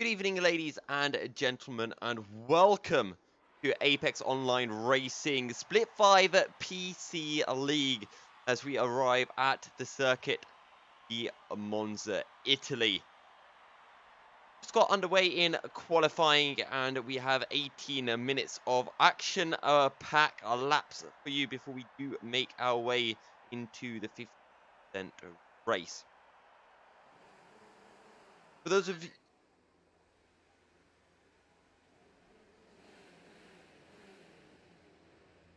Good evening, ladies and gentlemen, and welcome to Apex Online Racing Split 5 PC League as we arrive at the circuit, the Monza, Italy. Just got underway in qualifying, and we have 18 minutes of action pack laps for you before we do make our way into the 50% race. For those of you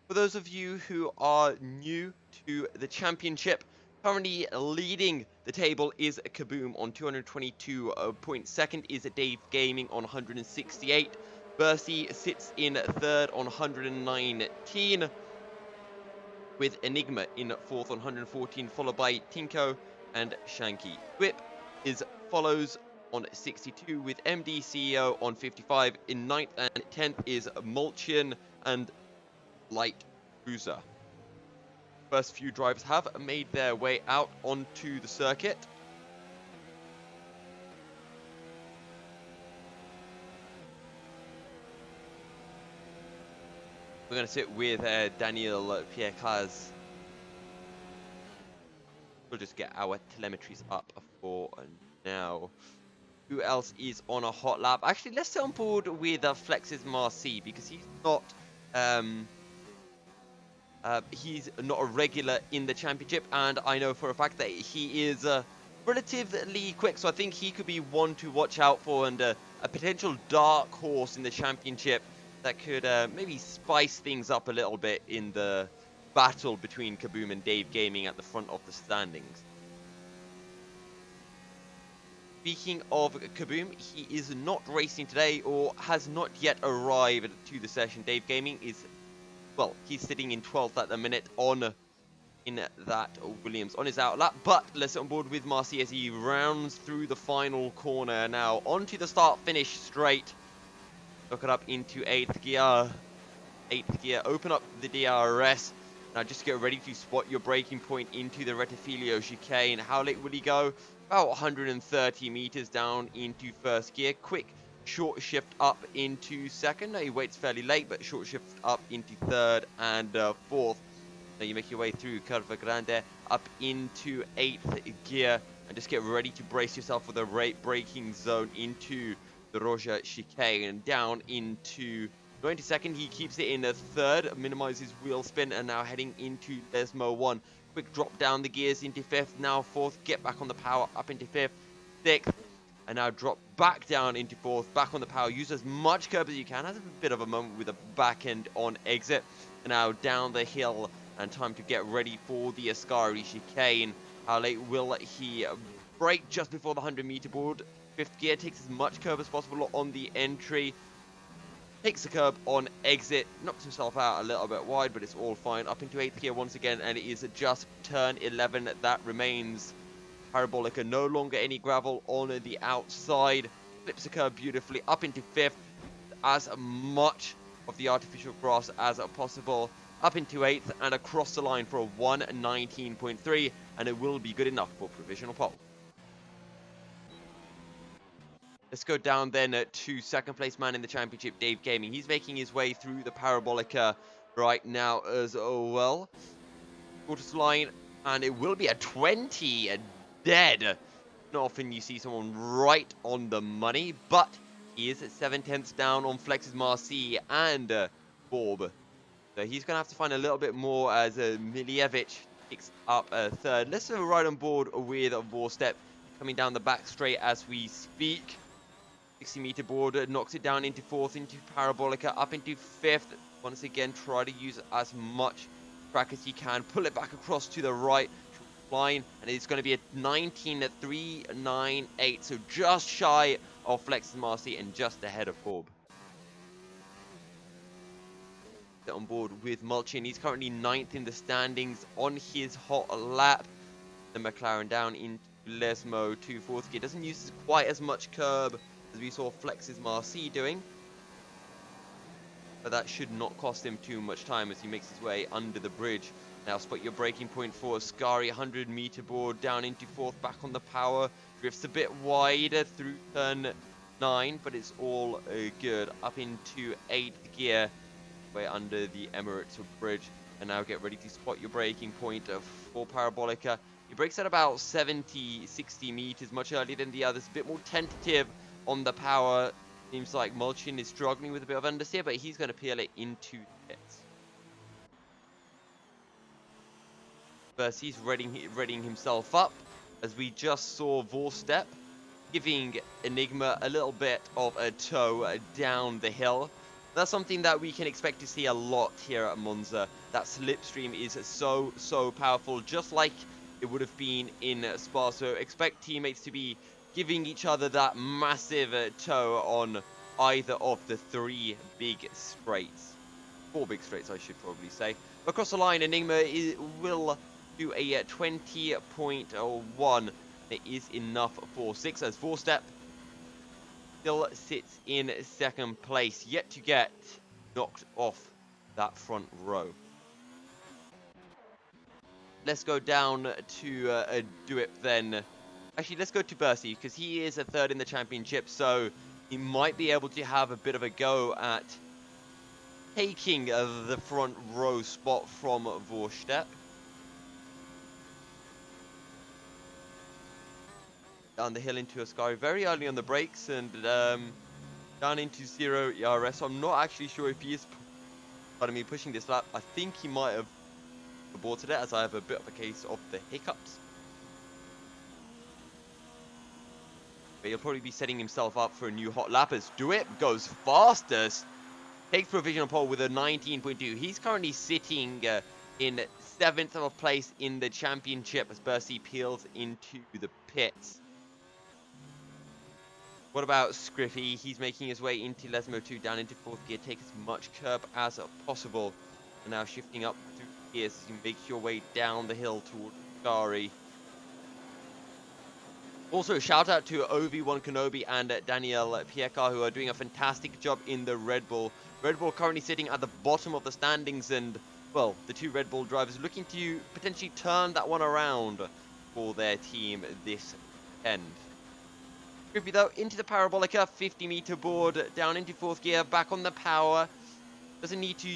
For those of you who are new to the championship, currently leading the table is Kaboom on 222 points. Second is Dave Gaming on 168. Bercy sits in third on 119, with Enigma in fourth on 114, followed by Tinko and Shanky. Whip follows on 62, with MD CEO on 55. In ninth and 10th is Mulchian and Light Cruiser. First few drivers have made their way out onto the circuit. We're going to sit with Daniel Pierre-Caz. We'll just get our telemetries up for now. Who else is on a hot lap? Actually, let's sit on board with Flex's Marcy, because he's not a regular in the championship, and I know for a fact that he is relatively quick, so I think he could be one to watch out for, and a potential dark horse in the championship that could maybe spice things up a little bit in the battle between Kaboom and Dave Gaming at the front of the standings. Speaking of Kaboom, he is not racing today, or has not yet arrived to the session. Dave Gaming is, well, he's sitting in 12th at the minute in that Williams on his outlap. But let's get on board with Marcy as he rounds through the final corner now. Onto the start-finish straight. Look it up into 8th gear. 8th gear. Open up the DRS. Now just get ready to spot your braking point into the Retifilio chicane. How late will he go? About 130 meters down into first gear. Quick short shift up into second. No, he waits fairly late, but short shift up into third and fourth. Now you make your way through Curva Grande up into 8th gear, and just get ready to brace yourself for the braking zone into the Roja chicane, and down into 92nd. He keeps it in a third, minimizes wheel spin, and now heading into Desmo 1. Quick drop down the gears into 5th, now 4th, get back on the power, up into 5th, 6th, and now drop back down into 4th, back on the power. Use as much curb as you can. Has a bit of a moment with a back end on exit, and now down the hill, and time to get ready for the Ascari chicane. How late will he brake? Just before the 100-meter board. 5th gear, takes as much curb as possible on the entry. Takes the curb on exit, knocks himself out a little bit wide, but it's all fine. Up into 8th gear once again, and it is just turn 11 that remains. Parabolica, no longer any gravel on the outside. Flips the curb beautifully up into 5th. As much of the artificial grass as possible. Up into 8th and across the line for a 119.3, and it will be good enough for provisional pole. Let's go down then to second place man in the championship, Dave Gaming. He's making his way through the Parabolica right now as well. Quarters line, and it will be a 20 dead. Not often you see someone right on the money, but he is at 7/10 down on Flex's Marcy and Borb. So he's going to have to find a little bit more as Miljevic picks up third. Let's ride on board with Vorstep coming down the back straight as we speak. 60-meter board, knocks it down into 4th, into Parabolica, up into 5th. Once again, try to use as much track as you can. Pull it back across to the right line, and it's going to be a 19.398, so just shy of Flex Marcy and just ahead of Forb. On board with Mulchin. He's currently 9th in the standings on his hot lap. The McLaren down into Lesmo to 4th gear. Doesn't use quite as much curb as we saw Flex's Marcy doing, but that should not cost him too much time as he makes his way under the bridge. Now spot your braking point for Ascari, 100-meter board down into 4th, back on the power, drifts a bit wider through turn 9, but it's all good. Up into 8th gear, way under the Emirates Bridge. And now get ready to spot your braking point for Parabolica. He brakes at about 70, 60 meters, much earlier than the others. A bit more tentative on the power. Seems like Mulchin is struggling with a bit of understeer, but he's going to peel it into the pits. First, he's readying himself up, as we just saw Vorstep giving Enigma a little bit of a tow down the hill. That's something that we can expect to see a lot here at Monza. That slipstream is so powerful, just like it would have been in Spa. So expect teammates to be giving each other that massive tow on either of the 3 big straights. 4 big straights, I should probably say. Across the line, Enigma will do a 20.1. It is enough for 6 as 4-step still sits in 2nd place, yet to get knocked off that front row. Let's go down to Duip then. Actually, let's go to Bercy, because he is a 3rd in the championship, so he might be able to have a bit of a go at taking the front row spot from Vorstep. Down the hill into Ascari very early on the brakes, and down into 0 ERS. So I'm not actually sure if he is, pushing this lap. I think he might have aborted it, as I have a bit of a case of the hiccups. But he'll probably be setting himself up for a new hot lap as Duip goes fastest. Takes provisional pole with a 19.2. He's currently sitting in 7th place in the championship as Bercy peels into the pits. What about Scriffy? He's making his way into Lesmo 2, down into 4th gear. Take as much curb as possible. And now shifting up through gears as you make your way down the hill towards Gari. Also, shout out to Obi-Wan Kenobi and Daniel Piekar, who are doing a fantastic job in the Red Bull. Red Bull currently sitting at the bottom of the standings, and, well, the 2 Red Bull drivers looking to potentially turn that one around for their team this end. Griffey though, into the Parabolica, 50-meter board, down into 4th gear, back on the power. Doesn't need to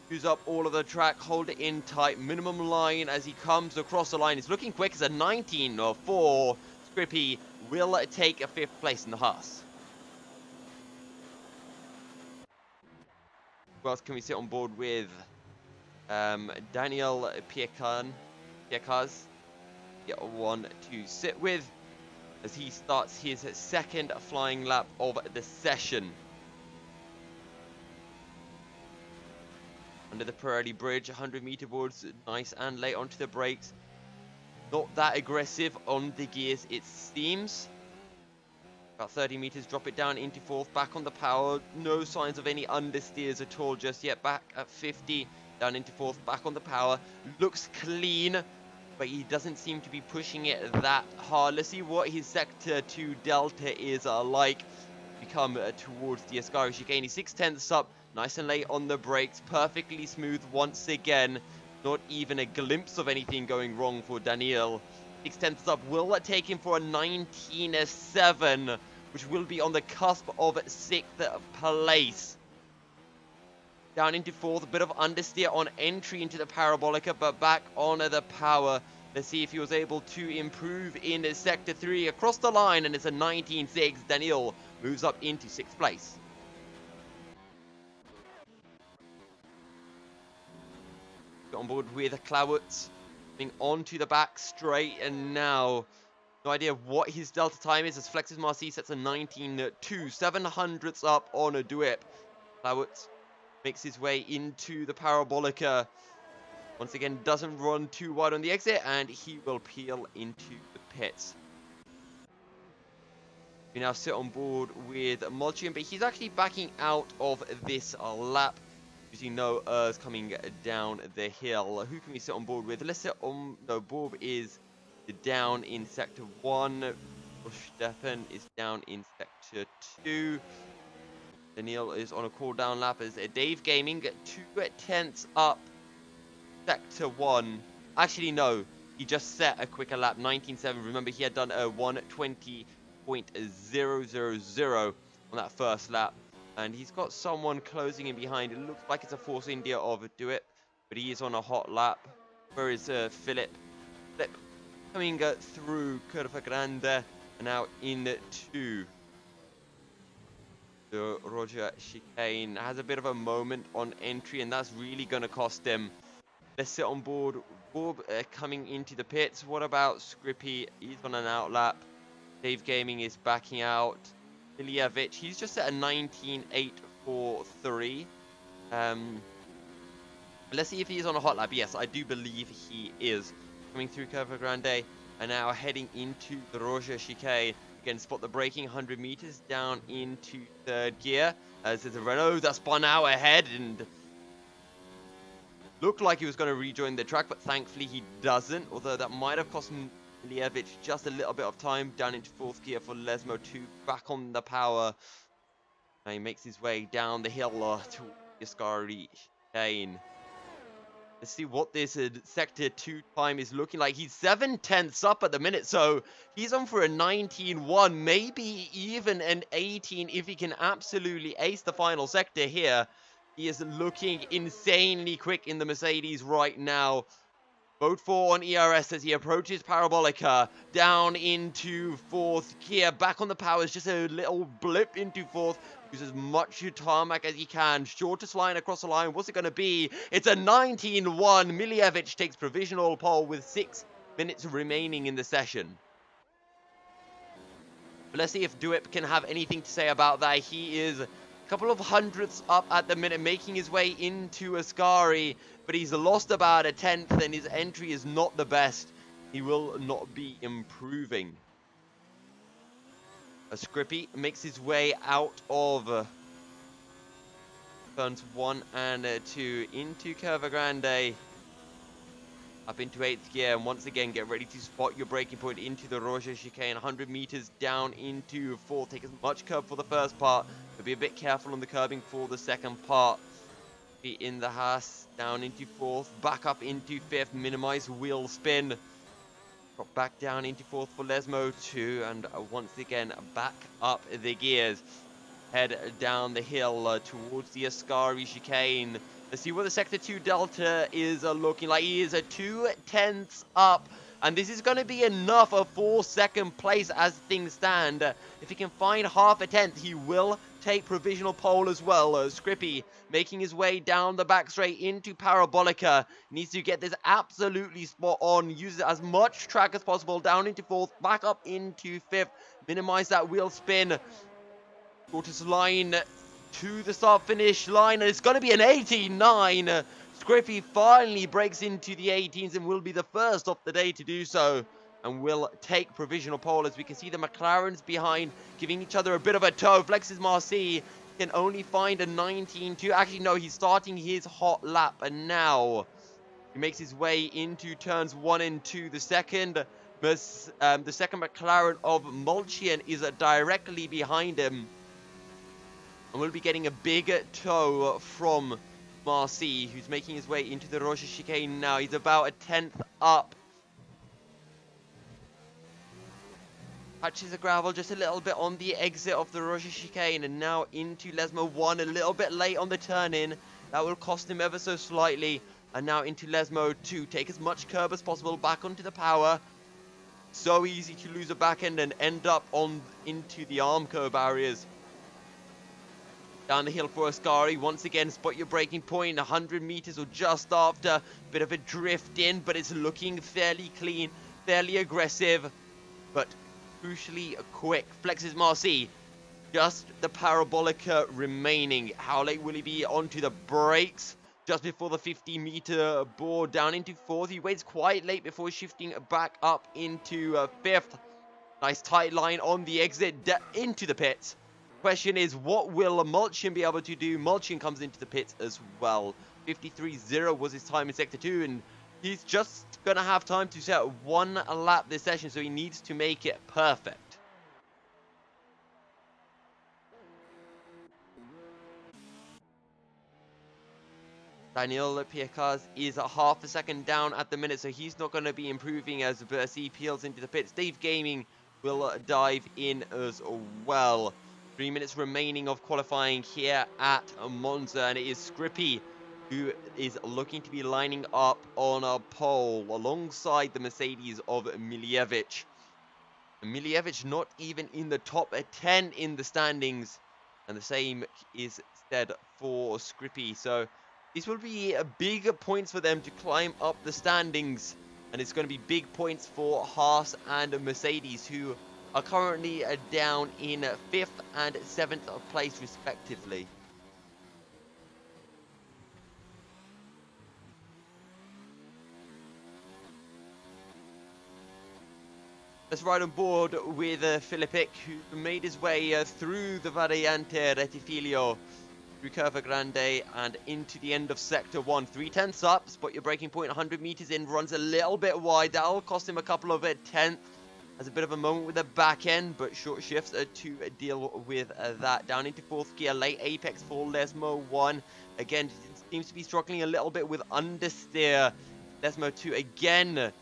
use up all of the track, hold it in tight, minimum line as he comes across the line. It's looking quick as a 19.4. Scrippy will take a 5th place in the Haas. Who else can we sit on board with? Daniel Piekars. Get one to sit with, as he starts his 2nd flying lap of the session. Under the Pirelli bridge, 100-meter boards, nice and late onto the brakes. Not that aggressive on the gears, it seems. About 30 meters, drop it down into 4th, back on the power. No signs of any understeers at all just yet. Back at 50, down into 4th, back on the power. Looks clean, but he doesn't seem to be pushing it that hard. Let's see what his Sector 2 Delta is like. We come towards the Ascari chicane. 6/10 up, nice and late on the brakes. Perfectly smooth once again. Not even a glimpse of anything going wrong for Daniel. 6/10 up will take him for a 19.7, which will be on the cusp of 6th place. Down into 4th, a bit of understeer on entry into the Parabolica, but back on the power. Let's see if he was able to improve in Sector 3 across the line, and it's a 19.6. Daniel moves up into 6th place. On board with Clawitz, coming onto the back straight, and now no idea what his delta time is as Flex's Marcy sets a 19.2, 700ths up on a Duip. Clawitz makes his way into the Parabolica. Once again, doesn't run too wide on the exit, and he will peel into the pits. We now sit on board with Molchian, but he's actually backing out of this lap. You know, coming down the hill. Who can we sit on board with? Let's sit on. No, Bob is down in Sector 1. Stefan is down in Sector 2. Daniel is on a cool down lap as Dave Gaming 2/10 up Sector 1. Actually, no. He just set a quicker lap, 19.7. Remember, he had done a 1:20.000. on that first lap. And he's got someone closing in behind. It looks like it's a Force India of Do It, but he is on a hot lap. Where is Philip? Philip coming through Curva Grande and now into the Roger chicane. Has a bit of a moment on entry, and that's really going to cost him. Let's sit on board. Bob coming into the pits. What about Scrippy? He's on an out lap. Dave Gaming is backing out. Miljevic, he's just at a 19.843. Let's see if he's on a hot lap. Yes, I do believe he is. Coming through Curva Grande and now heading into the Roger chicane. Again, spot the braking, 100 meters down into third gear. As there's a Renault that spun out ahead and looked like he was going to rejoin the track, but thankfully he doesn't. Although that might have cost Miljevic just a little bit of time down into fourth gear for Lesmo to back on the power. And he makes his way down the hill to the Ascari chicane. Let's see what this Sector 2 time is looking like. He's 7/10ths up at the minute, so he's on for a 19.1, maybe even an 18 if he can absolutely ace the final sector here. He is looking insanely quick in the Mercedes right now. Vote 4 on ERS as he approaches Parabolica down into fourth gear. Back on the powers, just a little blip into fourth. Uses as much tarmac as he can. Shortest line across the line. What's it going to be? It's a 19.1. Miljevic takes provisional pole with 6 minutes remaining in the session. But let's see if Duip can have anything to say about that. He is a couple of hundredths up at the minute, making his way into Ascari, but he's lost about a 10th and his entry is not the best. He will not be improving. Scrippy makes his way out of turns 1 and 2 into Curva Grande, up into 8th gear, and once again get ready to spot your braking point into the Roger chicane. 100 meters down into 4th. Take as much curb for the first part, but be a bit careful on the curbing for the second part. Be in the Haas, down into 4th, back up into 5th, minimize wheel spin. Drop back down into 4th for Lesmo 2, and once again back up the gears. Head down the hill towards the Ascari chicane. Let's see what the Sector 2 Delta is looking like. He is a 2/10ths up, and this is going to be enough for second place as things stand. If he can find half a 10th, he will take provisional pole as well. Scrippy making his way down the back straight into Parabolica. Needs to get this absolutely spot on. Use as much track as possible. Down into 4th, back up into 5th. Minimize that wheel spin. Shortest line to the start-finish line, and it's going to be an 18.9. Scrippy finally breaks into the 18s and will be the first of the day to do so, and will take provisional pole. As we can see the McLarens behind giving each other a bit of a tow. Flex's Marcy can only find a 19.2. Actually, no, he's starting his hot lap, and now he makes his way into turns 1 and 2. The second McLaren of Mulchian is directly behind him. And we'll be getting a big tow from Marcy, who's making his way into the Roger chicane now. He's about a 10th up. Touches the gravel just a little bit on the exit of the Roger chicane, and now into Lesmo 1, a little bit late on the turn in. That will cost him ever so slightly. And now into Lesmo 2. Take as much curb as possible back onto the power. So easy to lose a back end and end up on into the Armco barriers. Down the hill for Ascari. Once again, spot your braking point. 100 meters or just after. Bit of a drift in, but it's looking fairly clean, fairly aggressive, but crucially quick. Flexes Marcy. Just the Parabolica remaining. How late will he be onto the brakes? Just before the 50-meter board, down into 4th. He waits quite late before shifting back up into 5th. Nice tight line on the exit into the pits. Question is, what will Mulchian be able to do? Mulchian comes into the pits as well. 53.0 was his time in Sector 2, and he's just going to have time to set 1 lap this session, so he needs to make it perfect. Daniel Piecas is a half a second down at the minute, so he's not going to be improving as Bercy peels into the pits. Dave Gaming will dive in as well. 3 minutes remaining of qualifying here at Monza, and it is Scrippy who is looking to be lining up on a pole alongside the Mercedes of Miljevic. Miljevic not even in the top 10 in the standings, and the same is said for Scrippy. So these will be big points for them to climb up the standings, and it's going to be big points for Haas and Mercedes, who are currently down in 5th and 7th place respectively. Let's ride on board with Filippic, who made his way through the Variante Rettifilo, through Curva Grande and into the end of Sector 1. 3/10 up, spot your braking point 100 meters in, runs a little bit wide. That'll cost him a couple of tenths. Has a bit of a moment with the back end, but short shifts to deal with that. Down into 4th gear, late apex for Lesmo 1. Again, seems to be struggling a little bit with understeer. Lesmo 2 again.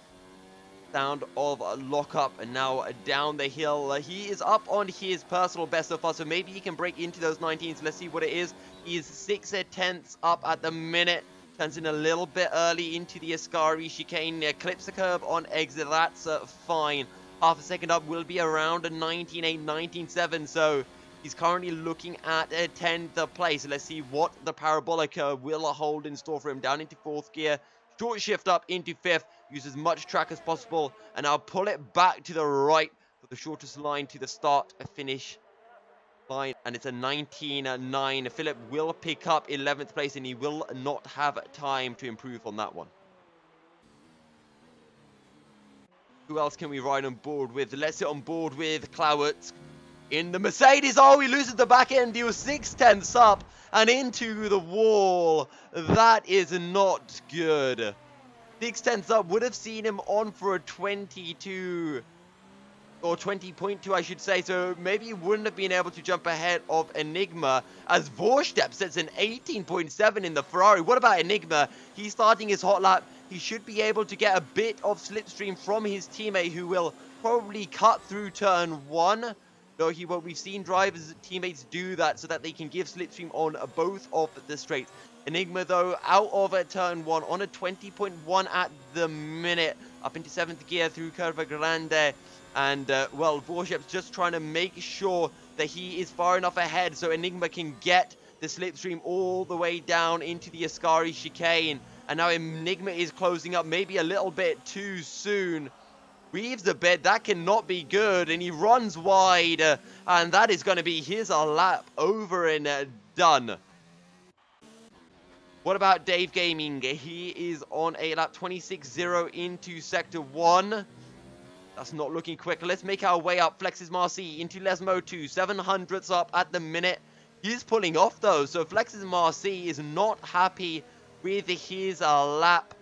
Sound of lockup, and now down the hill. He is up on his personal best so far, so maybe he can break into those 19s. Let's see what it is. He is 6/10 up at the minute. Turns in a little bit early into the Ascari chicane. Clips the curve on exit. That's fine. Half a second up will be around a 19.8, 19.7. So he's currently looking at a 10th place. Let's see what the Parabolica will hold in store for him. Down into 4th gear. Short shift up into 5th. Use as much track as possible. And I'll pull it back to the right for the shortest line to the start-finish line. And it's a 19.9. Philip will pick up 11th place, and he will not have time to improve on that one. Who else can we ride on board with? Let's sit on board with Klauert in the Mercedes. Oh, he loses the back end. He was 6/10 up and into the wall. That is not good. 6/10 up would have seen him on for a 22 or 20.2, I should say. So maybe he wouldn't have been able to jump ahead of Enigma, as Vorstep sets an 18.7 in the Ferrari. What about Enigma? He's starting his hot lap. He should be able to get a bit of slipstream from his teammate, who will probably cut through turn 1. Though he won't. We've seen drivers, teammates do that so that they can give slipstream on both of the straights. Enigma, though, out of turn 1 on a 20.1 at the minute. Up into 7th gear through Curva Grande. And, well, Vorshep's just trying to make sure that he is far enough ahead so Enigma can get the slipstream all the way down into the Ascari chicane. And now Enigma is closing up maybe a little bit too soon. Weaves a bit, that cannot be good, and he runs wide, and that is going to be his lap over and done. What about Dave Gaming? He is on a lap 26.0 into Sector 1. That's not looking quick. Let's make our way up. Flexes Marcy into Lesmo 2. 700ths up at the minute. He's pulling off, though, so Flexes Marcy is not happy with his lap.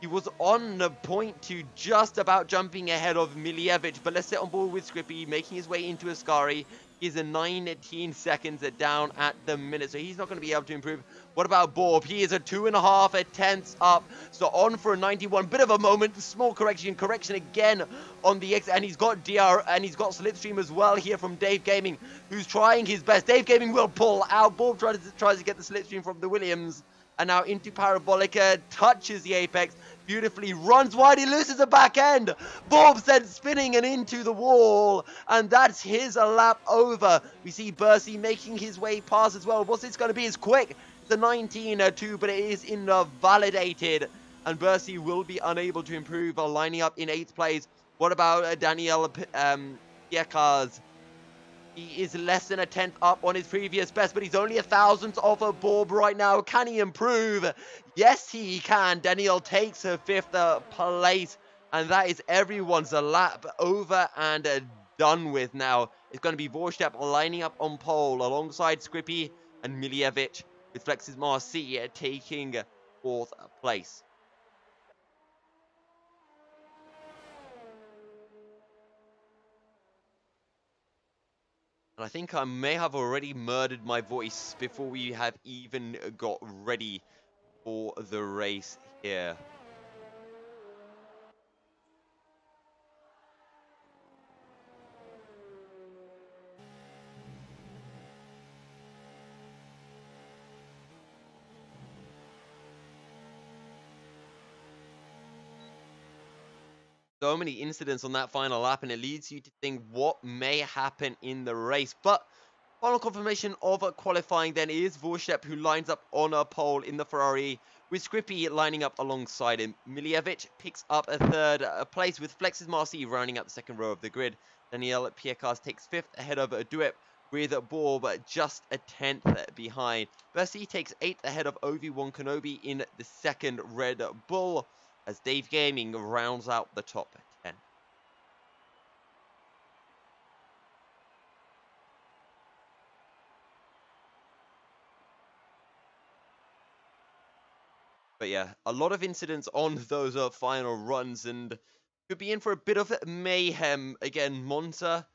He was on the point to just about jumping ahead of Miljevic, but let's sit on board with Scrippy, making his way into Ascari. He's a 19 seconds down at the minute, so he's not going to be able to improve. What about Borb? He is a 2.5 tenths up, so on for a 91. Bit of a moment, small correction again on the exit, and he's got DR, and he's got Slipstream as well here from Dave Gaming, who's trying his best. Dave Gaming will pull out. Borb tries to get the Slipstream from the Williams, and now into Parabolica, touches the apex, beautifully runs wide, he loses the back end. Bob sent spinning and into the wall, and that's his lap over. We see Bercy making his way past as well. What's this going to be? It's quick. It's a 19.2, but it is invalidated, and Bercy will be unable to improve, lining up in 8th place. What about Daniel Piekas? He is less than a tenth up on his previous best, but he's only a thousandth off a Borb right now. Can he improve? Yes, he can. Daniel takes her 5th place, and that is everyone's lap over and done with now. It's going to be Vorstep lining up on pole alongside Scrippy and Miljevic, with Flex's Marcy taking 4th place. And I think I may have already murdered my voice before we have even got ready for the race here. So many incidents on that final lap, and it leads you to think what may happen in the race. But final confirmation of qualifying then is Vorshep, who lines up on a pole in the Ferrari, with Scrippy lining up alongside him. Miljevic picks up a third place, with Flex's Marcy rounding out the second row of the grid. Daniel Piecars takes fifth ahead of Duep, with Borb just a 10th behind. Bercy takes 8th ahead of Obi-Wan Kenobi in the second Red Bull, as Dave Gaming rounds out the top 10. But yeah, a lot of incidents on those final runs, and could be in for a bit of mayhem. Again, Monza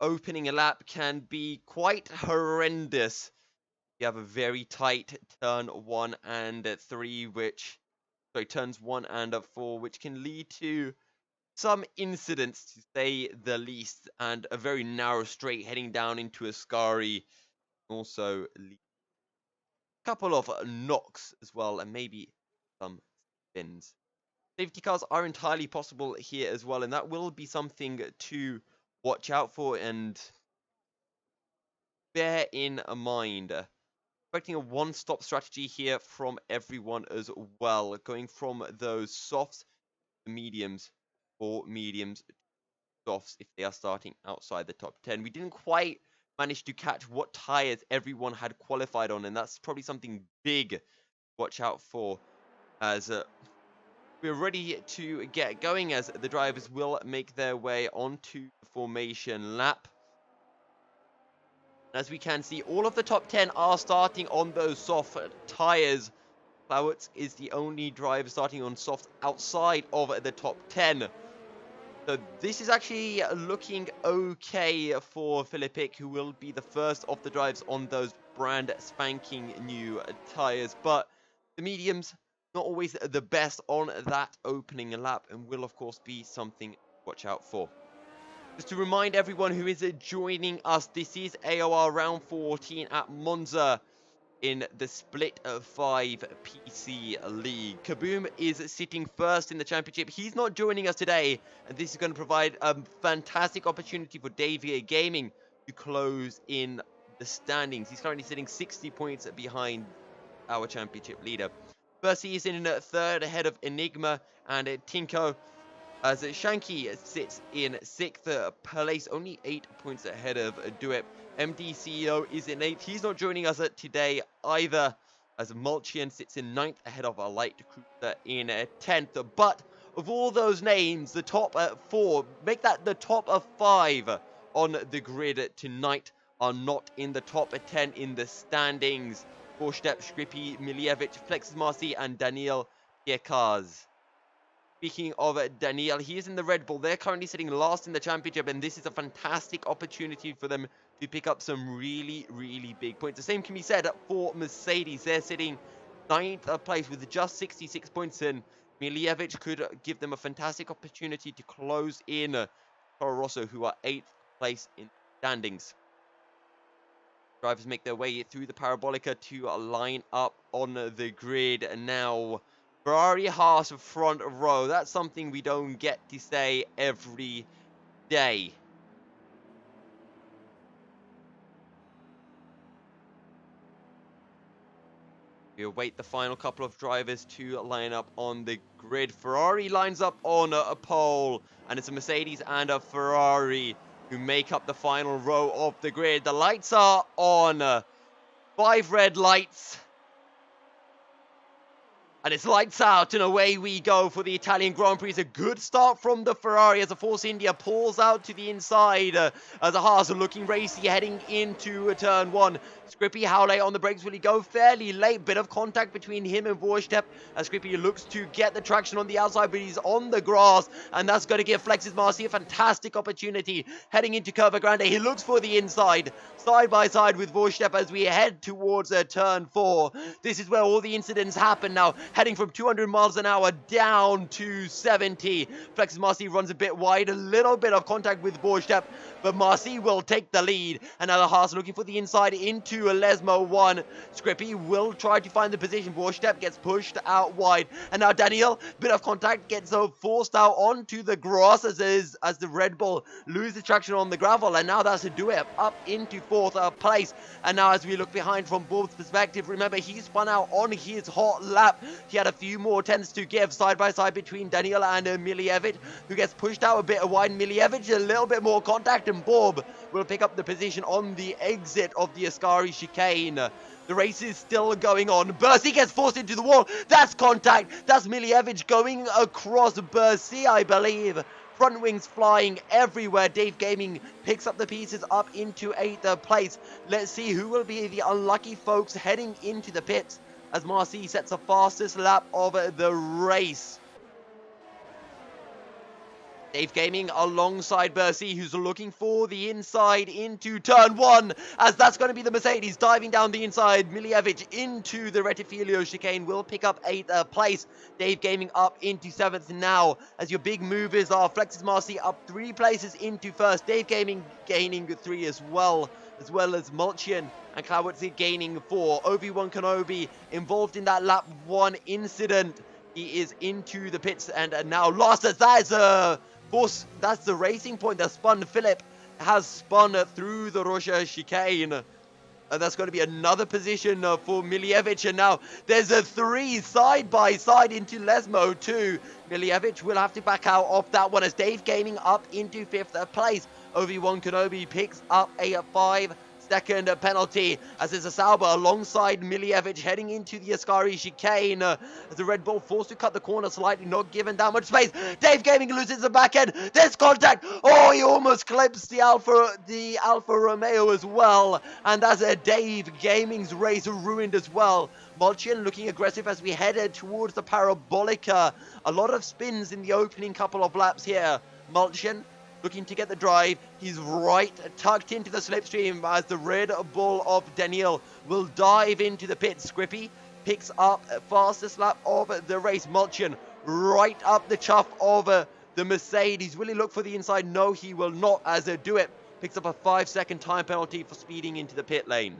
opening a lap can be quite horrendous. You have a very tight turn 1 and 3, turns 1 and 4, which can lead to some incidents, to say the least, and a very narrow straight heading down into Ascari. Also, a couple of knocks as well, and maybe some spins. Safety cars are entirely possible here as well, and that will be something to watch out for and bear in mind. Expecting a one-stop strategy here from everyone as well, going from those softs to mediums, or mediums to softs if they are starting outside the top 10. We didn't quite manage to catch what tires everyone had qualified on, and that's probably something big to watch out for, as we're ready to get going, as the drivers will make their way onto the formation lap. As we can see, all of the top 10 are starting on those soft tires. Flowers is the only driver starting on soft outside of the top 10. So this is actually looking okay for Philippic, who will be the first of the drives on those brand spanking new tires. But the mediums, not always the best on that opening lap, and will of course be something to watch out for. Just to remind everyone who is joining us, this is AOR round 14 at Monza in the Split 5 PC League. Kaboom is sitting first in the championship. He's not joining us today, and this is going to provide a fantastic opportunity for Davia Gaming to close in the standings. He's currently sitting 60 points behind our championship leader. Percy is in third ahead of Enigma and Tinko, as Shanky sits in 6th place, only 8 points ahead of Duep. MD CEO is in 8th. He's not joining us today either, as Mulchian sits in 9th ahead of our light cruiser in 10th. But of all those names, the top 4, make that the top 5 on the grid tonight, are not in the top 10 in the standings. Borstep, Skripy, Miljevic, Flexes Marcy, and Daniel Piecars. Speaking of Daniel, he is in the Red Bull. They're currently sitting last in the championship, and this is a fantastic opportunity for them to pick up some really, really big points. The same can be said for Mercedes. They're sitting 9th place with just 66 points, and Miljevic could give them a fantastic opportunity to close in Toro Rosso, who are 8th place in standings. Drivers make their way through the Parabolica to line up on the grid now. Ferrari Haas front row. That's something we don't get to say every day. We await the final couple of drivers to line up on the grid. Ferrari lines up on a pole, and it's a Mercedes and a Ferrari who make up the final row of the grid. The lights are on. 5 red lights. And it's lights out, and away we go for the Italian Grand Prix. It's a good start from the Ferrari as the Force India pulls out to the inside. As the Haas are looking racy heading into turn 1. Skripy Howley on the brakes. Will he go fairly late? Bit of contact between him and Vorstep as Skripy looks to get the traction on the outside, but he's on the grass, and that's going to give Flex's Marcy a fantastic opportunity heading into Curva Grande. He looks for the inside, side by side with Vorstep as we head towards turn 4. This is where all the incidents happen now. heading from 200 miles an hour down to 70. Flex's Marcy runs a bit wide, a little bit of contact with Vorstep, but Marcy will take the lead. And now the Haas looking for the inside into Lesmo 1. Scrippy will try to find the position. Vorstep gets pushed out wide. And now Daniel, bit of contact, gets forced out onto the grass as the Red Bull loses traction on the gravel. And now that's a do-it up into 4th place. And now as we look behind from Bob's perspective, remember he spun out on his hot lap. He had a few more tenths to give side by side between Daniel and Miljevic, who gets pushed out a bit wide. Miljevic a little bit more contact, and Bob will pick up the position on the exit of the Ascari chicane. The race is still going on. Bercy gets forced into the wall. That's contact. That's Miljevic going across Bercy, I believe. Front wings flying everywhere. Dave Gaming picks up the pieces up into 8th place. Let's see who will be the unlucky folks heading into the pits as Marcy sets the fastest lap of the race. Dave Gaming alongside Bercy, who's looking for the inside into turn 1, as that's going to be the Mercedes diving down the inside. Miljevic into the Retifilio chicane will pick up 8th place. Dave Gaming up into 7th now, as your big movers are Flex's Marcy up 3 places into 1st. Dave Gaming gaining 3 as well as Mulchian and Clowitz gaining 4. Obi-Wan Kenobi involved in that lap 1 incident. He is into the pits and now lost as that is force. That's the racing point that spun. Philip has spun through the Rocha chicane. And that's going to be another position for Miljevic. And now there's a 3 side by side into Lesmo 2. Miljevic will have to back out of that one as Dave Gaming up into 5th place. Obi-Wan Kenobi picks up a 5-second penalty as there's a Sauber alongside Miljevic heading into the Ascari chicane as the Red Bull forced to cut the corner slightly, not given that much space. Dave Gaming loses the back end. There's contact. Oh, he almost clips the Alfa Romeo as well, and that's a Dave Gaming's race ruined as well. Mulchian looking aggressive as we headed towards the Parabolica. A lot of spins in the opening couple of laps here. Mulchian looking to get the drive. He's right tucked into the slipstream as the Red Bull of Daniel will dive into the pit. Scrippy picks up fastest lap of the race. Mulchian right up the chuff of the Mercedes. Will he look for the inside? No, he will not, as a do it. Picks up a 5-second time penalty for speeding into the pit lane.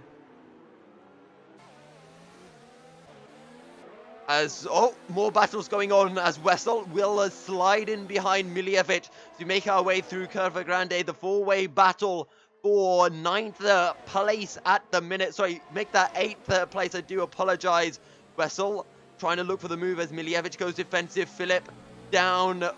As, more battles going on as Wessel will slide in behind Miljevic to make our way through Curva Grande. The 4-way battle for 9th place at the minute. Sorry, make that 8th place. I do apologize. Wessel trying to look for the move as Miljevic goes defensive. Philip down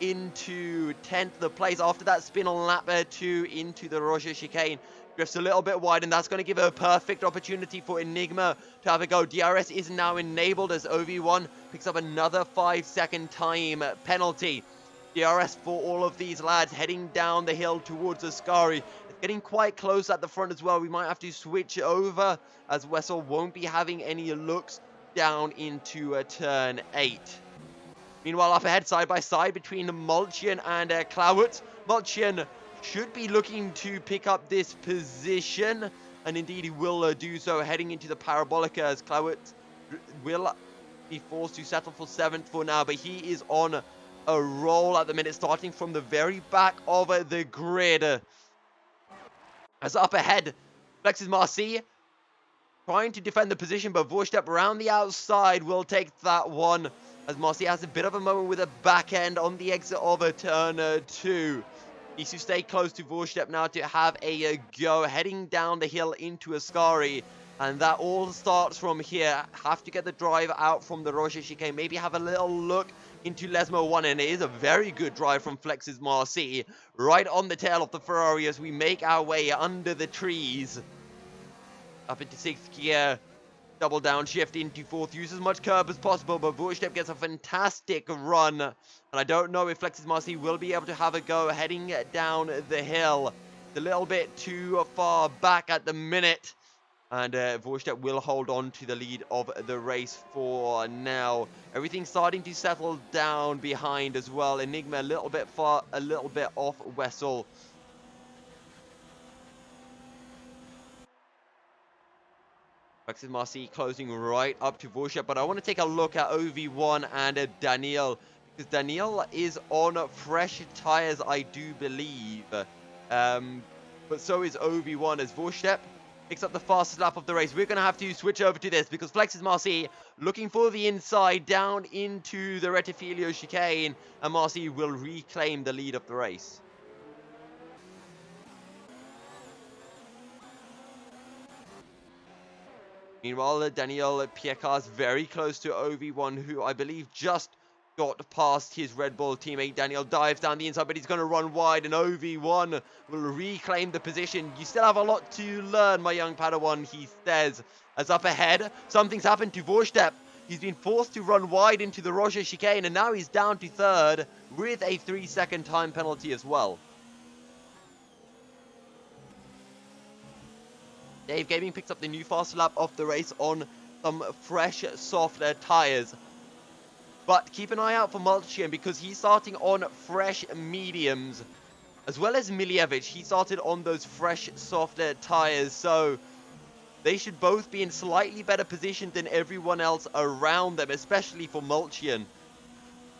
into 10th place after that spin on lap 2 into the Roger chicane. Drifts a little bit wide, and that's going to give a perfect opportunity for Enigma to have a go. DRS is now enabled as OV1 picks up another 5-second time penalty. DRS for all of these lads heading down the hill towards Ascari. It's getting quite close at the front as well. We might have to switch over as Wessel won't be having any looks down into turn 8. Meanwhile, up ahead, side by side between Mulchian and Clowitz. Mulchian should be looking to pick up this position, and indeed he will do so heading into the Parabolica as Clowitz will be forced to settle for 7th for now, but he is on a roll at the minute, starting from the very back of the grid. As up ahead, Flex's Marcy trying to defend the position, but Vorstep around the outside will take that one as Marcy has a bit of a moment with a back end on the exit of a turn 2. Needs to stay close to Vorstep now to have a go heading down the hill into Ascari. And that all starts from here. Have to get the drive out from the Roger chicane. Maybe have a little look into Lesmo 1. And it is a very good drive from Flex's Marcy. Right on the tail of the Ferrari as we make our way under the trees. Up into 6th gear. Double downshift into 4th. Use as much curb as possible, but Vorstep gets a fantastic run. And I don't know if Flex's Marcy will be able to have a go heading down the hill. It's a little bit too far back at the minute. And Vorstep will hold on to the lead of the race for now. Everything's starting to settle down behind as well. Enigma a little bit far, a little bit off Wessel. Alexis Marcy closing right up to Vorshep, but I want to take a look at OV1 and Daniel, because Daniel is on fresh tires, I do believe. But so is OV1 as Vorshep picks up the fastest lap of the race. We're going to have to switch over to this because Alexis Marcy looking for the inside down into the Retifilio chicane, and Marcy will reclaim the lead of the race. Meanwhile, Daniel Piekar's very close to OV1, who I believe just got past his Red Bull teammate. Daniel dives down the inside, but he's going to run wide, and OV1 will reclaim the position. You still have a lot to learn, my young Padawan, he says. As up ahead, something's happened to Vorstep. He's been forced to run wide into the Roger chicane, and now he's down to third with a 3-second time penalty as well. Dave Gaming picks up the new fast lap of the race on some fresh, soft tyres. But keep an eye out for Mulchian because he's starting on fresh mediums. As well as Miljevic, he started on those fresh, soft tyres. So they should both be in slightly better position than everyone else around them, especially for Mulchian,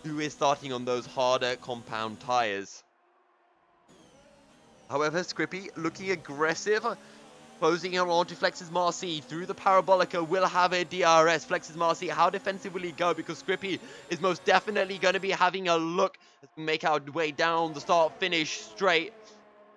who is starting on those harder compound tyres. However, Scrippy looking aggressive. Closing in on to Flex's Marcy through the Parabolica will have a DRS. Flex's Marcy, how defensive will he go? Because Scrippy is most definitely going to be having a look as we make our way down the start-finish straight.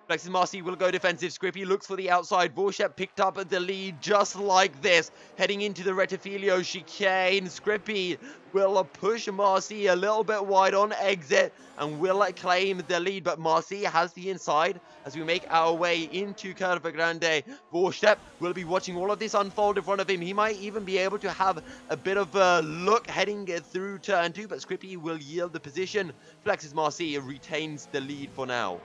Flex's Marcy will go defensive. Scrippy looks for the outside. Vorshep picked up the lead just like this. Heading into the Retifilio chicane. Scrippy will push Marcy a little bit wide on exit and will claim the lead. But Marcy has the inside as we make our way into Curva Grande. Vorshep will be watching all of this unfold in front of him. He might even be able to have a bit of a look heading through turn 2. But Scrippy will yield the position. Flex's Marcy retains the lead for now.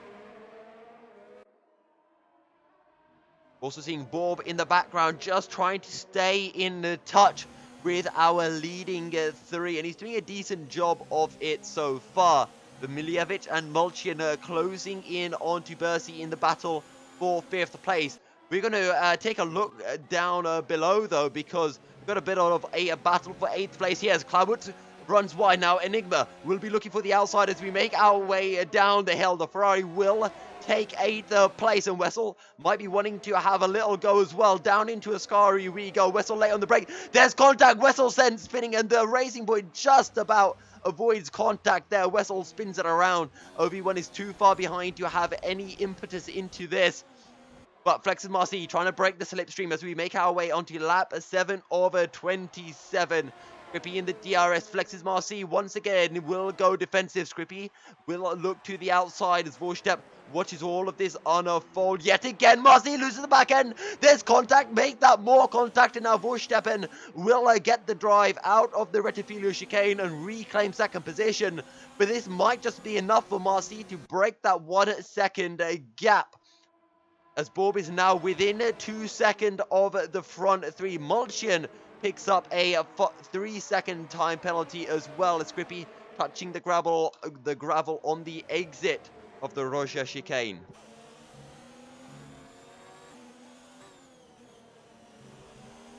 Also seeing Bob in the background just trying to stay in touch with our leading three. And he's doing a decent job of it so far. But Miljevic and Mulchian closing in onto Bercy in the battle for 5th place. We're going to take a look down below though, because we've got a bit of a battle for 8th place here as Cloudwood runs wide now. Enigma will be looking for the outside as we make our way down the hill. The Ferrari will take 8th place, and Wessel might be wanting to have a little go as well. Down into Ascari we go. Wessel late on the brake. There's contact. Wessel sends spinning, and the Racing Point just about avoids contact there. Wessel spins it around. OV1 is too far behind to have any impetus into this. But Flex and Marcy trying to break the slipstream as we make our way onto lap 7 of 27. Scrippy in the DRS. Flexes Marcy once again will go defensive. Scrippy will look to the outside as Vorstep watches all of this unfold. Yet again, Marcy loses the back end. There's contact. Make that more contact. And now Vorsteppen will get the drive out of the Retifilio chicane and reclaim 2nd position. But this might just be enough for Marcy to break that 1 second gap, as Bob is now within 2 seconds of the front 3. Mulchian picks up a 3-second time penalty as well as Scrippy touching the gravel on the exit of the Roja chicane.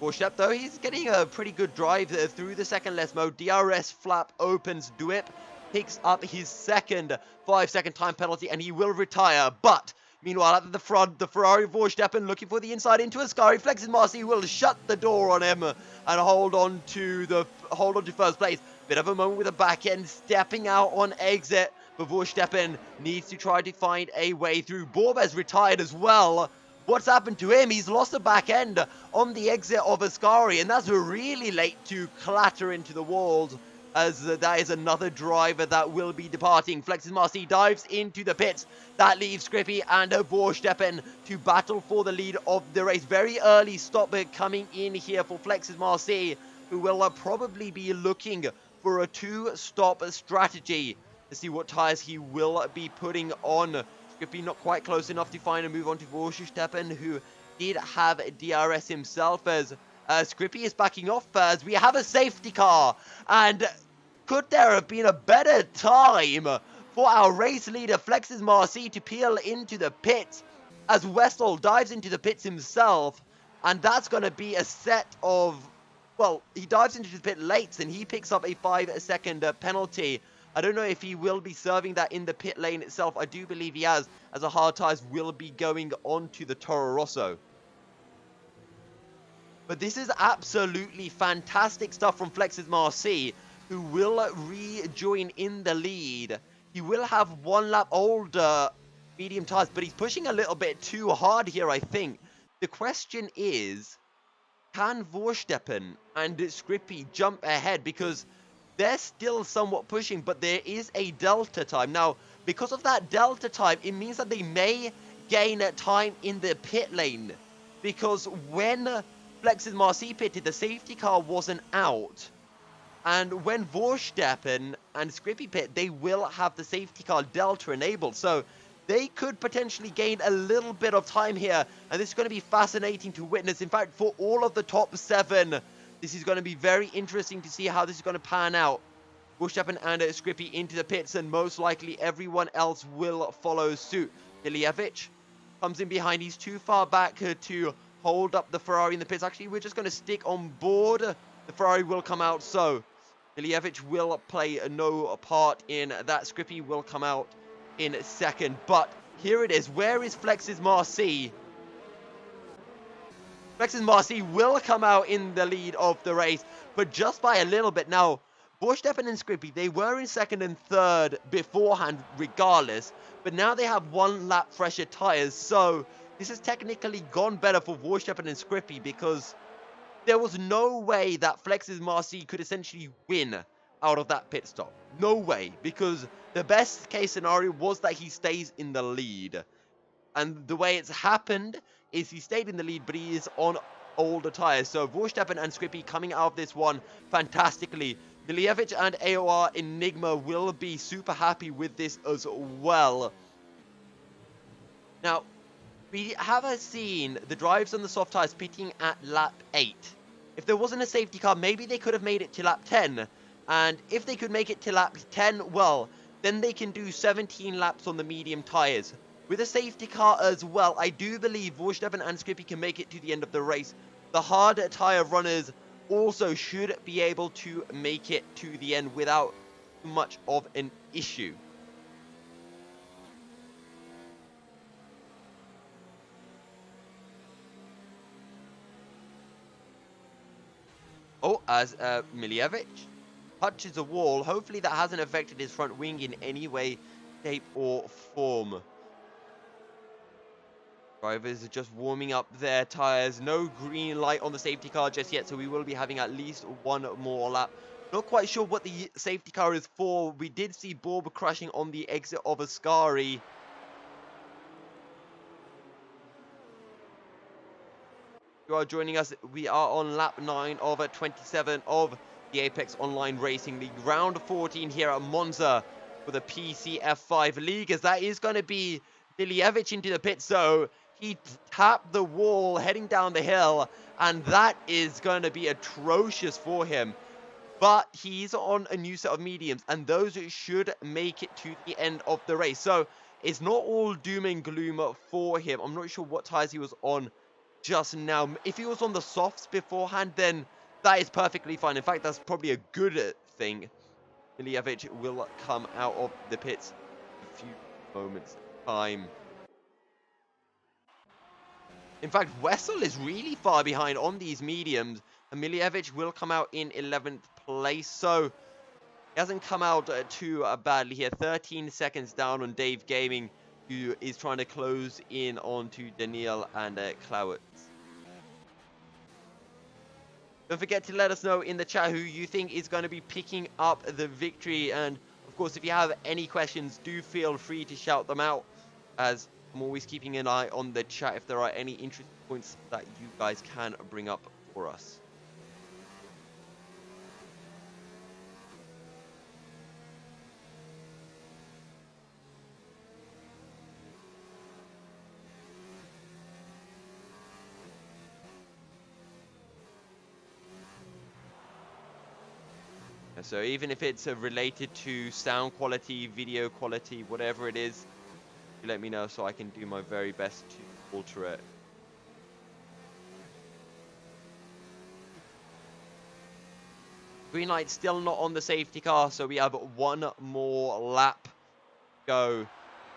Vorshep though, he's getting a pretty good drive through the second-less mode. DRS flap opens. Duip picks up his second 5-second time penalty and he will retire. But meanwhile, at the front, the Ferrari Vorsteppen looking for the inside into Ascari. Flexes Marcy will shut the door on him and hold on to 1st place. Bit of a moment with the back end stepping out on exit, but Vorsteppen needs to try to find a way through. Bob has retired as well. What's happened to him? He's lost the back end on the exit of Ascari, and that's really late to clatter into the walls, as that is another driver that will be departing. Flexes Marcy dives into the pits. That leaves Scrippy and Vorsteppen to battle for the lead of the race. Very early stop coming in here for Flexes Marcy, who will probably be looking for a 2-stop strategy to see what tyres he will be putting on. Scrippy not quite close enough to find a move on to Vorsteppen, who did have DRS himself, as Scrippy is backing off as we have a safety car. And could there have been a better time for our race leader Flexes Marcy to peel into the pits, as Wessel dives into the pits himself And that's going to be a set of, well, he dives into the pit late and he picks up a 5-second penalty. I don't know if he will be serving that in the pit lane itself. I do believe he has, as a hard tires will be going on to the Toro Rosso. But this is absolutely fantastic stuff from Flex's Marcy, who will rejoin in the lead. He will have 1 lap older medium tires, but he's pushing a little bit too hard here, I think. The question is, can Verstappen and Scrippy jump ahead? Because they're still somewhat pushing, but there is a delta time. Now, because of that delta time, it means that they may gain time in the pit lane. Because when Flex's Marcy pitted, the safety car wasn't out. And when Verstappen and Scrippy pit, they will have the safety car delta enabled. So they could potentially gain a little bit of time here. And this is going to be fascinating to witness. In fact, for all of the top 7, this is going to be very interesting to see how this is going to pan out. Verstappen and Scrippy into the pits, and most likely everyone else will follow suit. Miljevic comes in behind. He's too far back to hold up the Ferrari in the pits. Actually, we're just going to stick on board. The Ferrari will come out, so Miljevic will play no part in that. Scrippy will come out in second. But here it is. Where is Flex's Marcy? Flex's Marcy will come out in the lead of the race, but just by a little bit. Now, Verstappen and Scrippy, they were in second and third beforehand regardless, but now they have 1 lap fresher tyres, so this has technically gone better for Verstappen and Scrippy, because there was no way that Flex's Marcy could essentially win out of that pit stop. No way, because the best case scenario was that he stays in the lead. And the way it's happened is he stayed in the lead, but he is on older tyres. So Verstappen and Scrippy coming out of this one fantastically. Miljevic and AOR Enigma will be super happy with this as well. Now, we have seen the drives on the soft tyres pitting at lap 8. If there wasn't a safety car, maybe they could have made it to lap 10. And if they could make it to lap 10, well, then they can do 17 laps on the medium tyres. With a safety car as well, I do believe Verstappen and Scrippy can make it to the end of the race. The hard tyre runners also should be able to make it to the end without much of an issue. Oh, as Miljevic touches a wall. Hopefully that hasn't affected his front wing in any way, shape or form. Drivers are just warming up their tyres. No green light on the safety car just yet, so we will be having at least 1 more lap. Not quite sure what the safety car is for. We did see Borb crashing on the exit of Ascari. You are joining us. We are on lap 9 of 27 of the Apex Online Racing League. Round 14 here at Monza for the PCF5 League, as that is going to be Miljevic into the pit. So he tapped the wall heading down the hill, and that is going to be atrocious for him. But he's on a new set of mediums, and those should make it to the end of the race. So it's not all doom and gloom for him. I'm not sure what tyres he was on just now. If he was on the softs beforehand, then that is perfectly fine. In fact, that's probably a good thing. Miljevic will come out of the pits in a few moments' time. In fact, Wessel is really far behind on these mediums, and Miljevic will come out in 11th place, so he hasn't come out too badly here. 13 seconds down on Dave Gaming, who is trying to close in onto Daniil and Clowitz. Don't forget to let us know in the chat who you think is going to be picking up the victory, and of course, if you have any questions, do feel free to shout them out, as I'm always keeping an eye on the chat if there are any interesting points that you guys can bring up for us. So even if it's related to sound quality, video quality, whatever it is, you let me know so I can do my very best to alter it. Green light still not on the safety car, so we have one more lap go.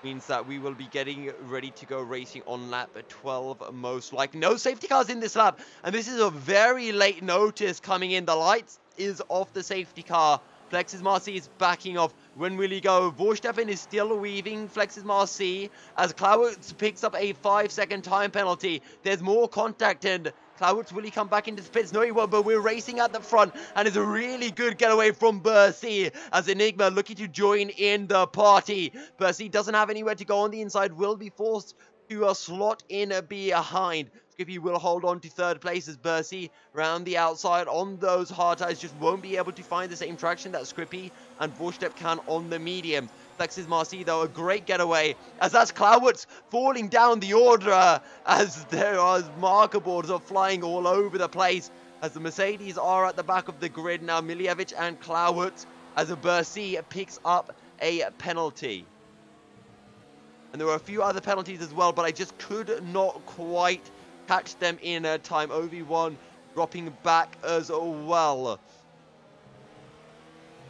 Means that we will be getting ready to go racing on lap 12 most likely. No safety cars in this lap, and this is a very late notice coming in. The lights is off the safety car. Flex's Marcy is backing off. When will he go? Verstappen is still weaving Flex's Marcy as Clouds picks up a 5-second time penalty. There's more contact, and Clouds, will he come back into the pits? No, he won't, but we're racing at the front, and it's a really good getaway from Bercy as Enigma looking to join in the party. Bercy doesn't have anywhere to go on the inside, will be forced to slot in behind. Skippy will hold on to third place as Bercy round the outside on those hard tires just won't be able to find the same traction that Scrippy and Vorstep can on the medium. Flex's Marcy though, a great getaway as that's Clouds falling down the order as there are marker boards are flying all over the place as the Mercedes are at the back of the grid now. Miljevic and Clouds as a Bercy picks up a penalty. And there were a few other penalties as well, but I just could not quite catch them in time. OV1 dropping back as well.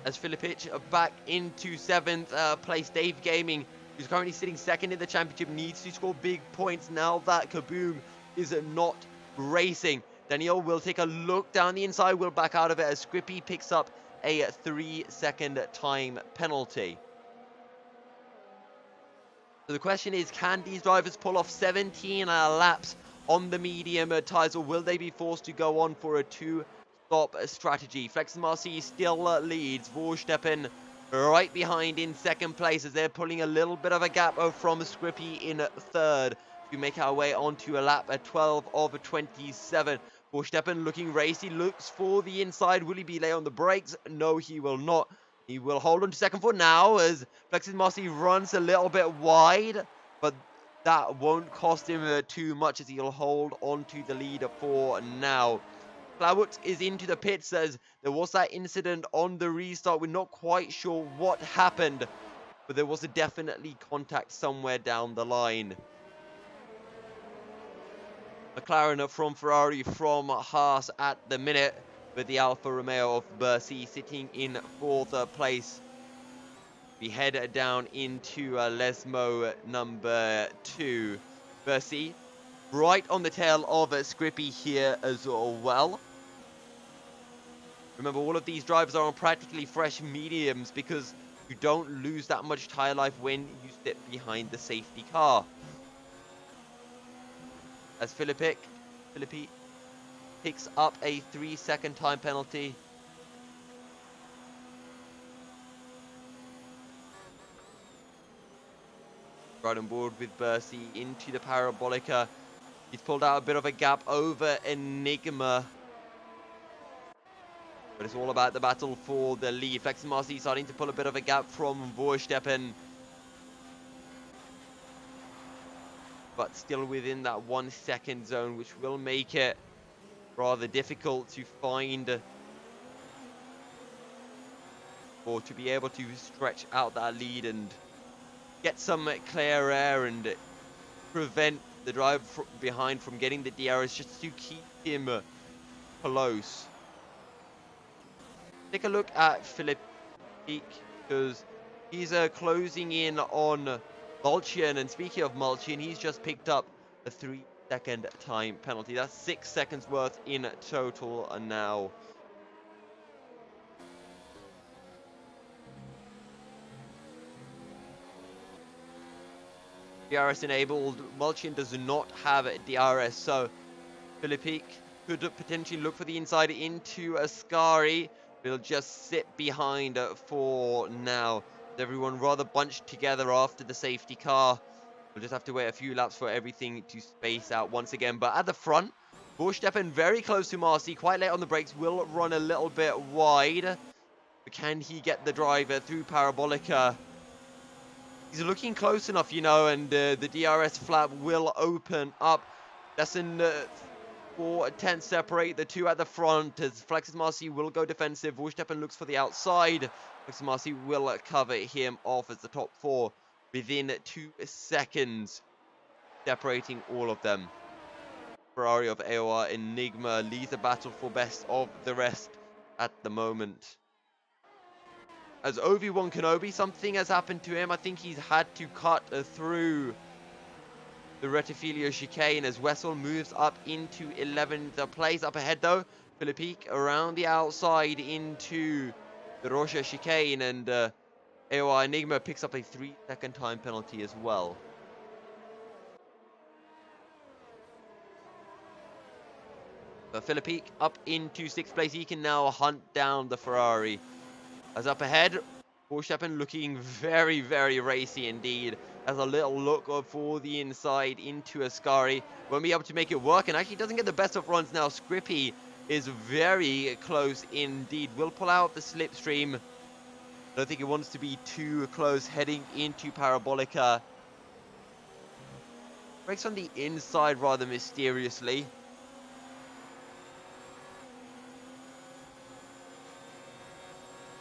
As Filipic back into 7th place. Dave Gaming, who's currently sitting 2nd in the championship, needs to score big points now that Kaboom is not racing. Daniel will take a look down the inside, will back out of it as Scrippy picks up a 3-second time penalty. So the question is, can these drivers pull off 17 laps on the medium tyres, or will they be forced to go on for a 2-stop strategy? Flex Marcy still leads. Vorsteppen right behind in 2nd place as they're pulling a little bit of a gap from Scrippy in 3rd. We make our way onto a lap at 12 of 27. Vorsteppen looking racy, looks for the inside. Will he be late on the brakes? No, he will not. He will hold on to 2nd for now as Flex's Marcy runs a little bit wide, but that won't cost him too much as he'll hold on to the lead for now. Clouds is into the pits as there was that incident on the restart. We're not quite sure what happened, but there was a definitely contact somewhere down the line. McLaren from Ferrari from Haas at the minute, with the Alfa Romeo of Bercy sitting in 4th place. We head down into Lesmo number 2. Bercy right on the tail of Scrippy here as well. Remember, all of these drivers are on practically fresh mediums because you don't lose that much tyre life when you sit behind the safety car. As Philippi picks up a 3-second time penalty. Right on board with Bercy into the Parabolica. He's pulled out a bit of a gap over Enigma. But it's all about the battle for the lead. Flex Marcy starting to pull a bit of a gap from Vorsteppen. But still within that 1-second zone, which will make it rather difficult to find or to be able to stretch out that lead and get some clear air and prevent the driver behind from getting the DRS, just to keep him close. Take a look at Philippe because he's closing in on Mulchian, and speaking of Mulchian, he's just picked up a 3-second time penalty. That's 6 seconds worth in total now. DRS enabled. Mulchian does not have DRS, so Philippe could potentially look for the inside into Ascari. He'll just sit behind for now. Everyone rather bunched together after the safety car. We'll just have to wait a few laps for everything to space out once again. But at the front, Vorsteppen very close to Marcy, quite late on the brakes, will run a little bit wide. But can he get the driver through Parabolica? He's looking close enough, you know, and the DRS flap will open up. Less than 4/10 separate the two at the front as Flex's Marcy will go defensive. Vorsteppen looks for the outside. Flex's Marcy will cover him off as the top 4 within 2 seconds, separating all of them. Ferrari of AOR Enigma leads the battle for best of the rest. at the moment. As Obi-Wan Kenobi, something has happened to him. I think he's had to cut through the Retifilio chicane as Wessel moves up into 11th place. Up ahead though, Philippe around the outside into the Rocha chicane, and AOR Enigma picks up a 3-second time penalty as well. But Philippe up into 6th place. He can now hunt down the Ferrari. As up ahead, Verstappen looking very, very racy indeed. Has a little look for the inside into Ascari. Won't be able to make it work, and actually doesn't get the best of runs now. Scrippy is very close indeed. Will pull out the slipstream. Don't think he wants to be too close heading into Parabolica. Breaks on the inside rather mysteriously.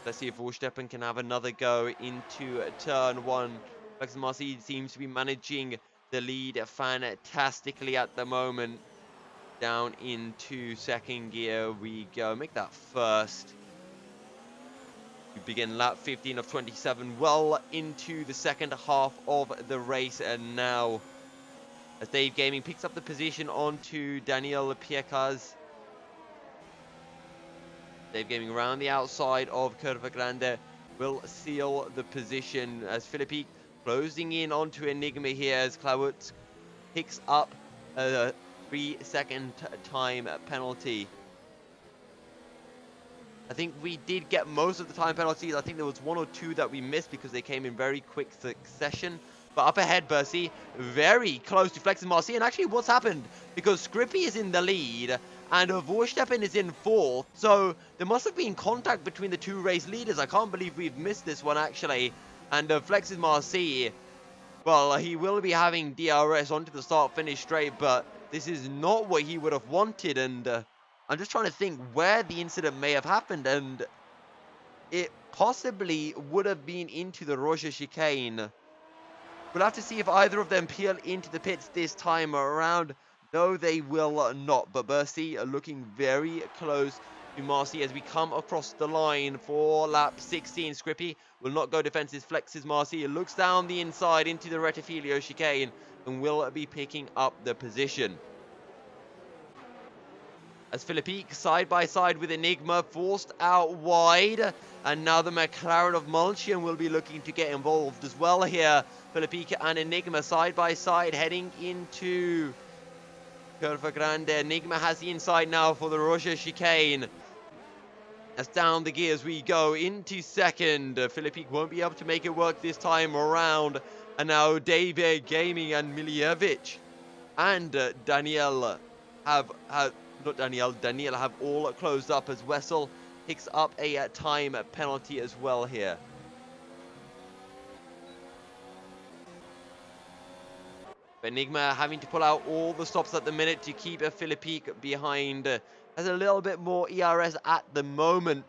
Let's see if Verstappen can have another go into turn 1. Flex Marcy seems to be managing the lead fantastically at the moment. Down into 2nd gear we go. Make that first. We begin lap 15 of 27. Well into the second half of the race, and now as Dave Gaming picks up the position onto Daniel Piecas. Dave Gaming around the outside of Curva Grande will seal the position as Philippe closing in onto Enigma here as Clawood picks up a 3-second time penalty. I think we did get most of the time penalties. I think there was 1 or 2 that we missed because they came in very quick succession. But up ahead, Bercy, very close to Flex and Marcy. And actually, what's happened? Because Scrippy is in the lead and Verstappen is in 4th. So there must have been contact between the 2 race leaders. I can't believe we've missed this one, actually. And Flex and Marcy, well, he will be having DRS onto the start-finish straight, but this is not what he would have wanted. And I'm just trying to think where the incident may have happened. And it possibly would have been into the Roger chicane. We'll have to see if either of them peel into the pits this time around. No, they will not. But Bercy are looking very close to Marcy as we come across the line for lap 16. Scrippy will not go defensive, flexes Marcy. Looks down the inside into the Retifilio chicane and will be picking up the position. As Philippe side by side with Enigma forced out wide. And now the McLaren of Mulchian will be looking to get involved as well here. Philippe and Enigma side by side heading into Curva Grande. Enigma has the inside now for the Roger chicane. As down the gears we go into 2nd. Philippe won't be able to make it work this time around. And now David Gaming and Miljevic and Daniel have all closed up as Wessel picks up a time penalty as well here. Enigma having to pull out all the stops at the minute to keep Philippe behind. Has a little bit more ERS at the moment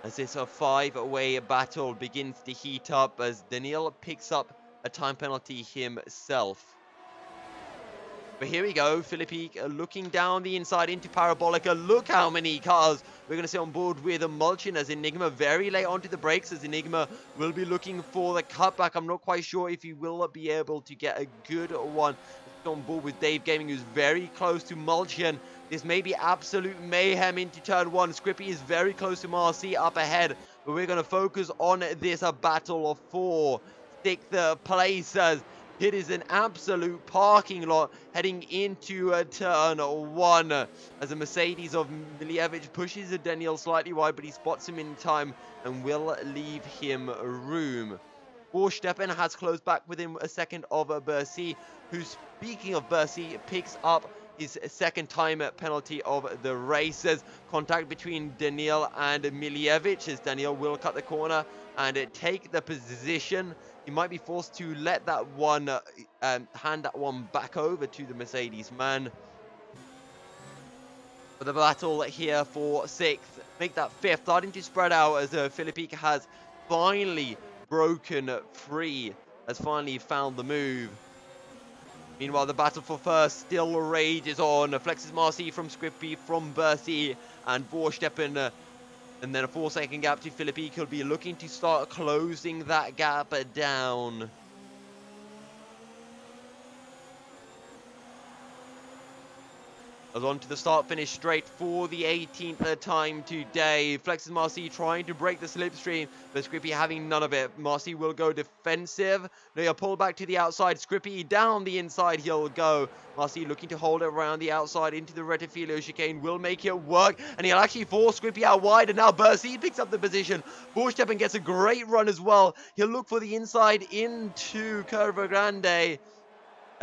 as this 5-way battle begins to heat up as Daniel picks up a time penalty himself. But here we go, Philippe looking down the inside into Parabolica. Look how many cars we're going to see on board with Mulchin as Enigma very late onto the brakes as Enigma will be looking for the cutback. I'm not quite sure if he will be able to get a good one on board with Dave Gaming, who's very close to Mulchin. This may be absolute mayhem into turn 1. Scrippy is very close to Marcy up ahead, but we're going to focus on this battle for 6th place as it is an absolute parking lot heading into turn 1 as the Mercedes of Miljevic pushes Daniel slightly wide, but he spots him in time and will leave him room. Verstappen has closed back within a second of Bercy, who, speaking of Bercy, picks up his 2nd time penalty of the race. As contact between Daniel and Miljevic as Daniel will cut the corner and take the position. He might be forced to let that one, hand that one back over to the Mercedes man. But the battle here for 6th, make that 5th, starting to spread out as Philippe has finally broken free, has finally found the move. Meanwhile, the battle for 1st still rages on. Flexes Marcy from Scrippy, from Bercy, and Verstappen And then a 4-second gap to Philippe. He'll be looking to start closing that gap down. As on to the start-finish straight for the 18th time today. Flexes Marcy trying to break the slipstream, but Scrippy having none of it. Marcy will go defensive. They'll pull back to the outside. Scrippy down the inside, he'll go. Marcy looking to hold it around the outside into the Retifilio chicane. Will make it work, and he'll actually force Scrippy out wide, and now Bercy picks up the position. Vorsteppen gets a great run as well. He'll look for the inside into Curva Grande.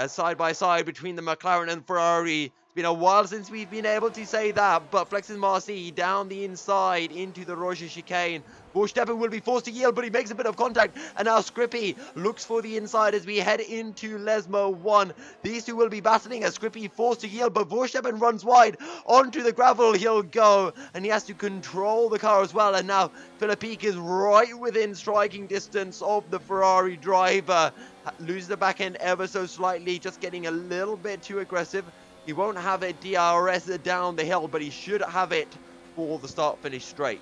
Side by side between the McLaren and Ferrari. It's been a while since we've been able to say that, but Flexes Marcy down the inside into the Roger chicane. Vorsteppen will be forced to yield, but he makes a bit of contact, and now Scrippy looks for the inside as we head into Lesmo 1. These two will be battling as Scrippy forced to yield, but Vorsteppen runs wide. Onto the gravel he'll go, and he has to control the car as well, and now Philippe is right within striking distance of the Ferrari driver. Loses the back end ever so slightly, just getting a little bit too aggressive. He won't have a DRS down the hill, but he should have it for the start-finish straight.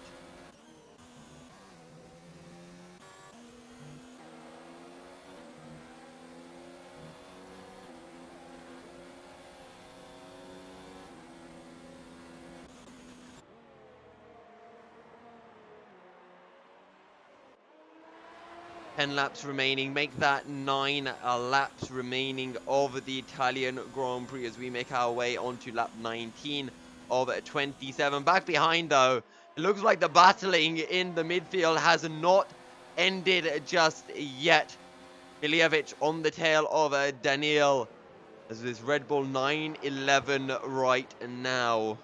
10 laps remaining, make that 9 laps remaining of the Italian Grand Prix as we make our way onto lap 19 of 27. Back behind though, it looks like the battling in the midfield has not ended just yet. Miljevic on the tail of Daniel as this Red Bull 911 right now.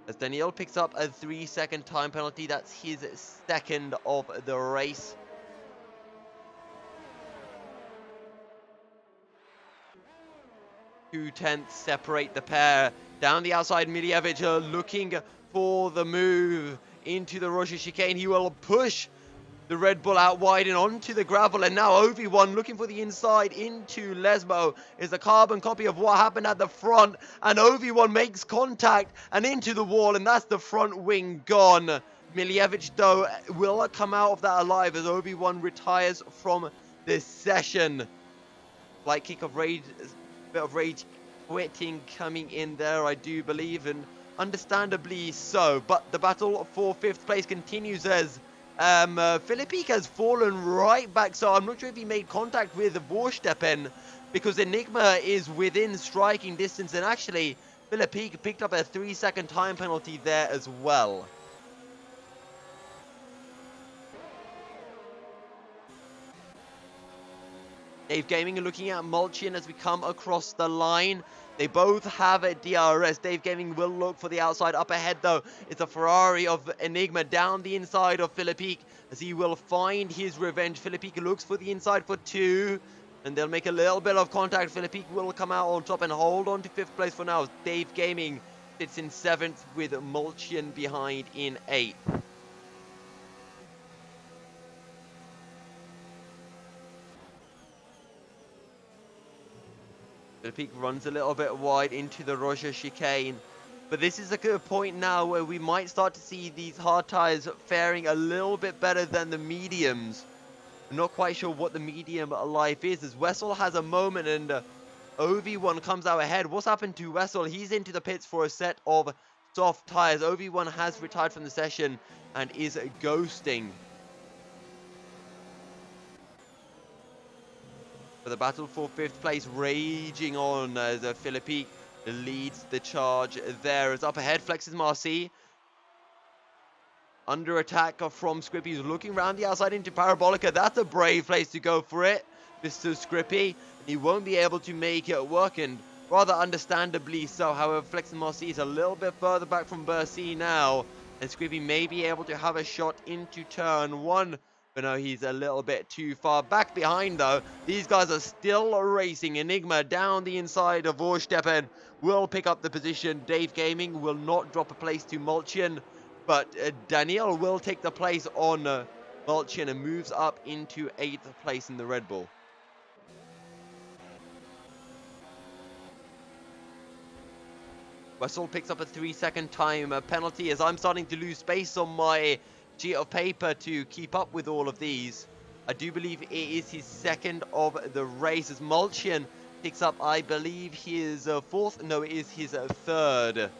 As Daniel picks up a 3-second time penalty, that's his second of the race. Two-tenths separate the pair. Down the outside, Miljevic looking for the move into the Roger chicane. He will push the Red Bull out wide and onto the gravel, and now Ovi1 looking for the inside into Lesmo is a carbon copy of what happened at the front, and Ovi1 makes contact and into the wall, and that's the front wing gone. Miljevic though will come out of that alive as Ovi1 retires from this session. Slight kick of rage, bit of rage quitting coming in there, I do believe, and understandably so, but the battle for 5th place continues as Philippe has fallen right back, so I'm not sure if he made contact with Vorsteppen because Enigma is within striking distance, and actually Philippe picked up a 3-second time penalty there as well. Dave Gaming are looking at Mulchin as we come across the line. They both have a DRS. Dave Gaming will look for the outside. Up ahead, though, it's a Ferrari of Enigma down the inside of Philippe as he will find his revenge. Philippe looks for the inside for 2, and they'll make a little bit of contact. Philippe will come out on top and hold on to 5th place for now. Dave Gaming sits in 7th with Mulchin behind in 8th. Philippe runs a little bit wide into the Roger chicane. But this is a good point now where we might start to see these hard tyres faring a little bit better than the mediums. I'm not quite sure what the medium life is as Wessel has a moment and Ovi1 comes out ahead. What's happened to Wessel? He's into the pits for a set of soft tyres. Ovi1 has retired from the session and is ghosting. For the battle for 5th place raging on as Philippe leads the charge there. As up ahead, Flexes Marcy under attack from Scrippy, who's looking around the outside into Parabolica. That's a brave place to go for it, Mr. Scrippy. He won't be able to make it work, and rather understandably so. However, Flexes Marcy is a little bit further back from Bercy now, and Scrippy may be able to have a shot into turn 1. But no, he's a little bit too far back behind though. These guys are still racing. Enigma down the inside of Vorsteppen will pick up the position. Dave Gaming will not drop a place to Mulchin, but Daniel will take the place on Mulchin and moves up into 8th place in the Red Bull. Wessel picks up a 3-second time penalty as I'm starting to lose space on my sheet of paper to keep up with all of these. I do believe it is his second of the race as Mulchian picks up, I believe, his fourth. No, it is his third.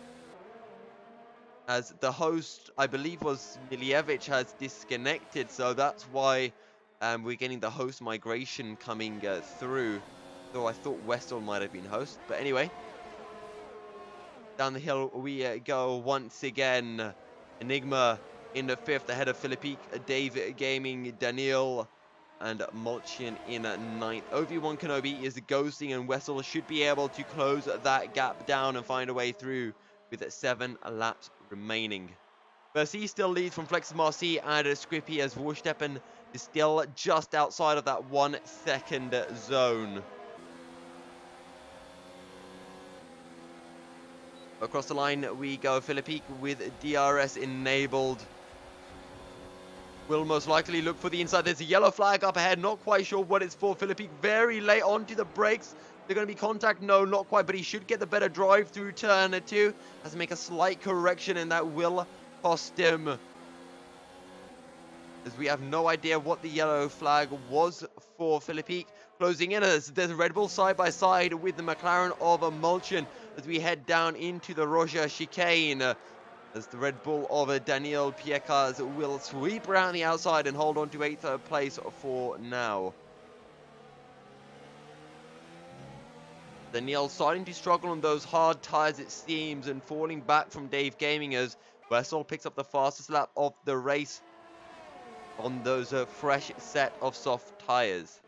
As the host, I believe, was Milievich, has disconnected, so that's why we're getting the host migration coming through. Though I thought Westall might have been host, but anyway. Down the hill we go once again. Enigma in the 5th ahead of Philippe, Dave Gaming, Daniel, and Mulchian in 9th. Obi-Wan Kenobi is ghosting, and Wessel should be able to close that gap down and find a way through with 7 laps remaining. Bercy still leads from Flex Marcy and Scrippy as Vorsteppen is still just outside of that 1 second zone. Across the line we go. Philippe with DRS enabled will most likely look for the inside. There's a yellow flag up ahead. Not quite sure what it's for. Philippe very late onto the brakes. They're going to be contact? No, not quite. But he should get the better drive through turn 2. Has to make a slight correction, and that will cost him. As we have no idea what the yellow flag was for Philippe. Closing in as there's Red Bull side by side with the McLaren of Mulchian as we head down into the Roja chicane. As the Red Bull of Daniel Piekas will sweep around the outside and hold on to 8th place for now. Daniel starting to struggle on those hard tyres, it seems, and falling back from Dave Gaming as Wessel picks up the fastest lap of the race on those fresh set of soft tyres.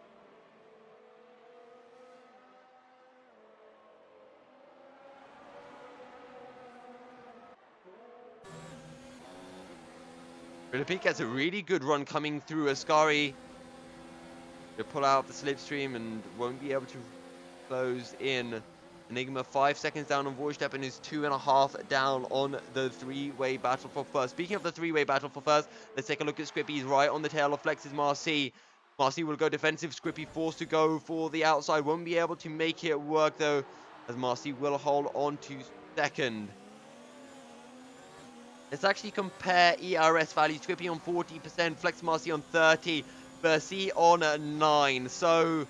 Philippe gets a really good run coming through Ascari. To pull out the slipstream and won't be able to close in. Enigma 5 seconds down on Vorsteppen, is 2.5 down on the 3-way battle for first. Speaking of the 3-way battle for first, let's take a look at Scrippy. He's right on the tail of Flex's Marcy. Marcy will go defensive. Scrippy forced to go for the outside. Won't be able to make it work though, as Marcy will hold on to second. Let's actually compare ERS values. Scrippy on 40%, Flex Marcy on 30%, Bercy on 9%. So,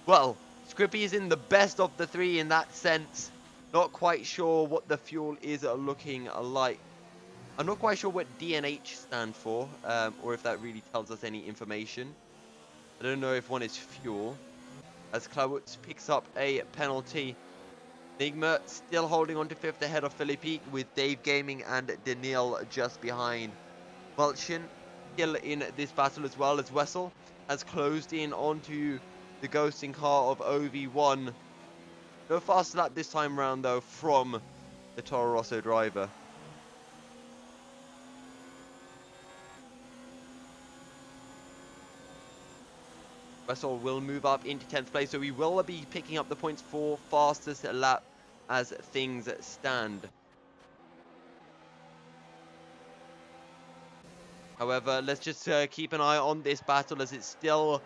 well, Scrippy is in the best of the 3 in that sense. Not quite sure what the fuel is looking like. I'm not quite sure what DNH stands for, or if that really tells us any information. I don't know if one is fuel. As Klawitz picks up a penalty. Enigma still holding on to 5th ahead of Philippe, with Dave Gaming and Daniil just behind. Mulchian still in this battle as well, as Wessel has closed in onto the ghosting car of OV1. No fast lap this time round though from the Toro Rosso driver. Wessel will move up into 10th place, so we will be picking up the points for fastest lap as things stand. However, let's just keep an eye on this battle, as it's still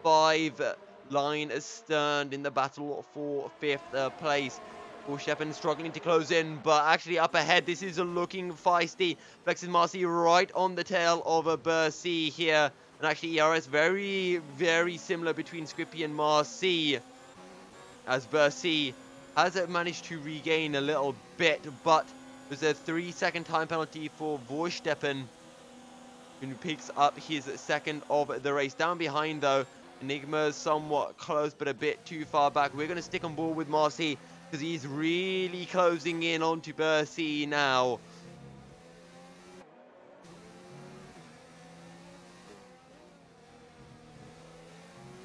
5 line astern in the battle for 5th place. Vorsteppen struggling to close in, but actually up ahead, this is looking feisty. Flex and Marcy right on the tail of Bercy here. And actually ERS very, very similar between Scrippy and Marcy, as Bercy has managed to regain a little bit, but there's a 3-second time penalty for Vorsteppen, who picks up his second of the race. Down behind though, Enigma's somewhat close, but a bit too far back. We're going to stick on board with Marcy, because he's really closing in onto Bercy now.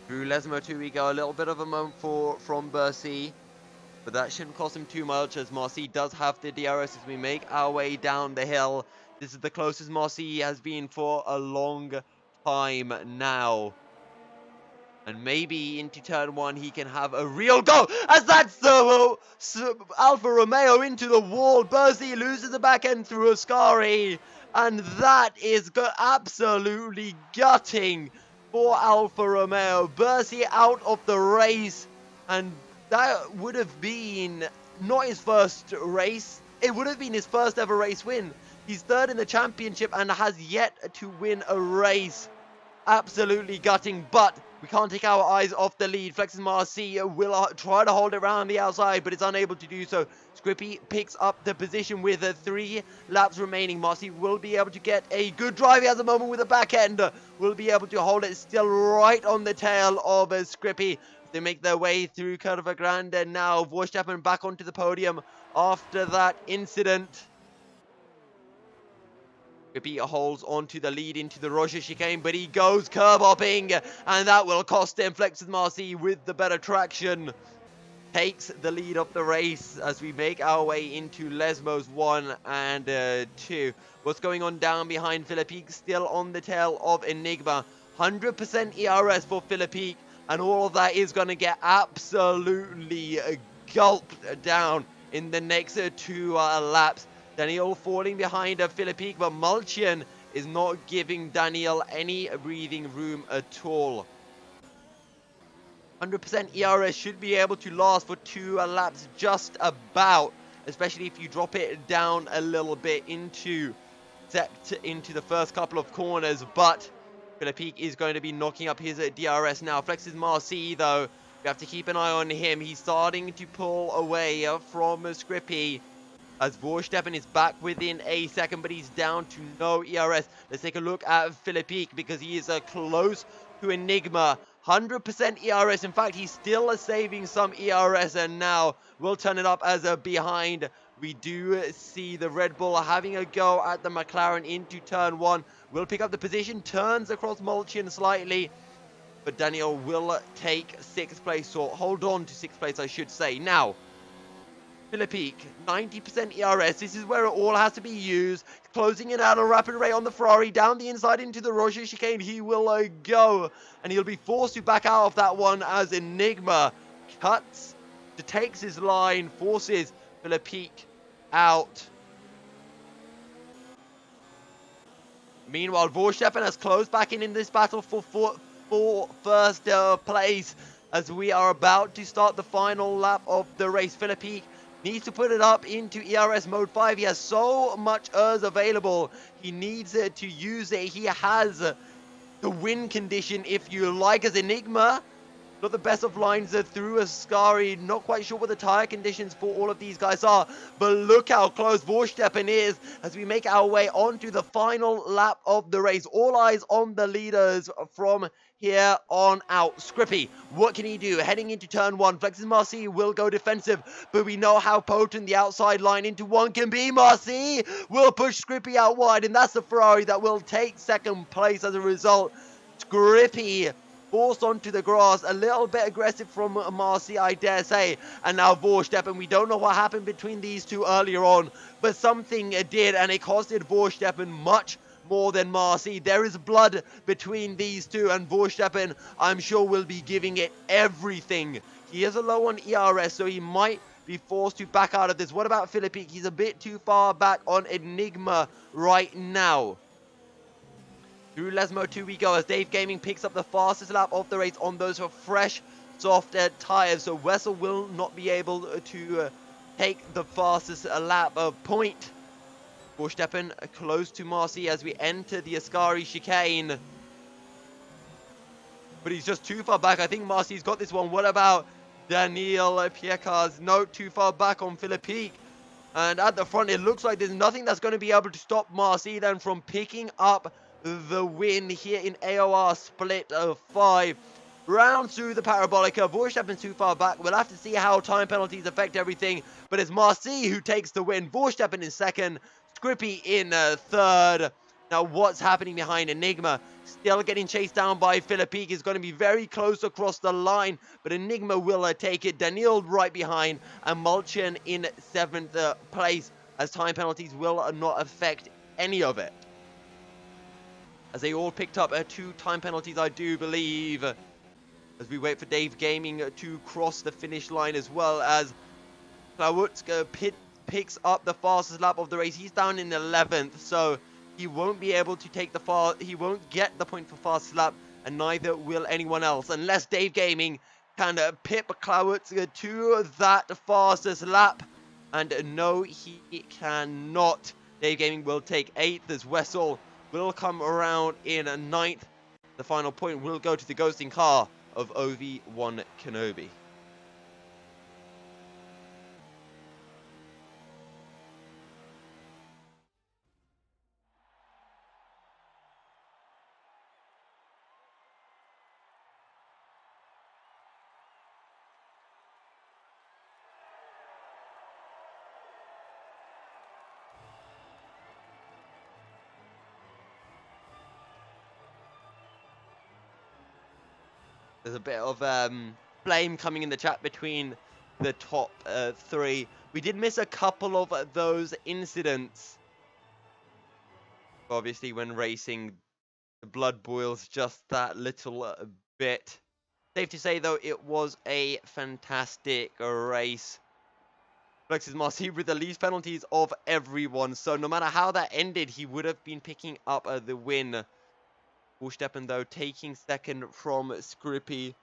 Through Lesmo 2 we go. A little bit of a moment from Bercy, but that shouldn't cost him too much, as Marcy does have the DRS as we make our way down the hill. This is the closest Marcy has been for a long time now. And maybe into turn 1 he can have a real go, as that's the Alfa Romeo into the wall. Bercy loses the back end through Ascari, and that is absolutely gutting for Alfa Romeo. Bercy out of the race, and that would have been not his first race. It would have been his first ever race win. He's third in the championship and has yet to win a race. Absolutely gutting, but we can't take our eyes off the lead. Flex's Marcy will try to hold it around the outside, but is unable to do so. Scrippy picks up the position with 3 laps remaining. Marcy will be able to get a good drive. He has a moment with the back end. Will be able to hold it still right on the tail of Scrippy. They make their way through Curva Grande, and now Verstappen back onto the podium after that incident. Scrippy holds on to the lead into the Roger chicane, but he goes curb hopping, and that will cost him. Flex's Marcy with the better traction takes the lead of the race as we make our way into Lesmos 1 and 2. What's going on down behind Philippe? Still on the tail of Enigma. 100% ERS for Philippe, and all of that is going to get absolutely gulped down in the next 2 laps. Daniel falling behind Philippe, but Mulchian is not giving Daniel any breathing room at all. 100% ERS should be able to last for 2 laps just about, especially if you drop it down a little bit into the first couple of corners, but Philippe is going to be knocking up his DRS now. Flex's Marcy, though, we have to keep an eye on him. He's starting to pull away from Scrippy as Verstappen is back within a second, but he's down to no ERS. Let's take a look at Philippe because he is close to Enigma. 100% ERS. In fact, he's still saving some ERS, and now we'll turn it up as a behind. We do see the Red Bull having a go at the McLaren into turn 1. Will pick up the position, turns across Mulchian slightly, but Daniel will take 6th place, or hold on to 6th place, I should say. Now, Philippe, 90% ERS. This is where it all has to be used. Closing it out a rapid rate on the Ferrari. Down the inside into the Roger chicane. He will go. And he'll be forced to back out of that one as Enigma cuts, takes his line, forces Philippe out. Meanwhile, Verstappen has closed back in this battle for first place as we are about to start the final lap of the race. Philippe needs to put it up into ERS mode 5. He has so much ERS available. He needs to use it. He has the win condition, if you like, as Enigma. Not the best of lines through Ascari. Not quite sure what the tyre conditions for all of these guys are. But look how close Verstappen is as we make our way onto the final lap of the race. All eyes on the leaders from here on out. Scrippy, what can he do? Heading into turn 1. Flex's Marcy will go defensive, but we know how potent the outside line into 1 can be. Marcy will push Scrippy out wide, and that's the Ferrari that will take 2nd place as a result. Scrippy forced onto the grass, a little bit aggressive from Marcy, I dare say. And now Verstappen, we don't know what happened between these two earlier on, but something did, and it costed Verstappen much more than Marcy. There is blood between these two, and Verstappen, I'm sure, will be giving it everything. He is a low on ERS, so he might be forced to back out of this. What about Philippe? He's a bit too far back on Enigma right now. Through Lesmo 2 we go as Dave Gaming picks up the fastest lap of the race on those fresh, soft tyres. So Wessel will not be able to take the fastest lap point. Verstappen close to Marcy as we enter the Ascari chicane. But he's just too far back. I think Marcy's got this one. What about Daniel Piecars? No, too far back on Philippe. And at the front, it looks like there's nothing that's going to be able to stop Marcy then from picking up the win here in AOR split of 5 rounds through the Parabolica. Verstappen's too far back. We'll have to see how time penalties affect everything, but it's Marcy who takes the win. Verstappen in 2nd, Scrippy in 3rd. Now what's happening behind Enigma? Still getting chased down by Philippe. Is going to be very close across the line, but Enigma will take it. Daniel right behind, and Mulchian in 7th place, as time penalties will not affect any of it, as they all picked up 2 time penalties, I do believe, as we wait for Dave Gaming to cross the finish line, as well as Klawutska picks up the fastest lap of the race. He's down in 11th, so he won't be able to take he won't get the point for fastest lap, and neither will anyone else, unless Dave Gaming Can Pip Clowitz to that fastest lap? And no, he cannot. Dave Gaming will take 8th as Wessel will come around in 9th. The final point will go to the ghosting car of OV1 Kenobi. There's a bit of flame coming in the chat between the top 3. We did miss a couple of those incidents. Obviously, when racing, the blood boils just that little bit. Safe to say, though, it was a fantastic race. Alexis Marcy with the least penalties of everyone, so no matter how that ended, he would have been picking up the win. Verstappen, though, taking second from Scrippy.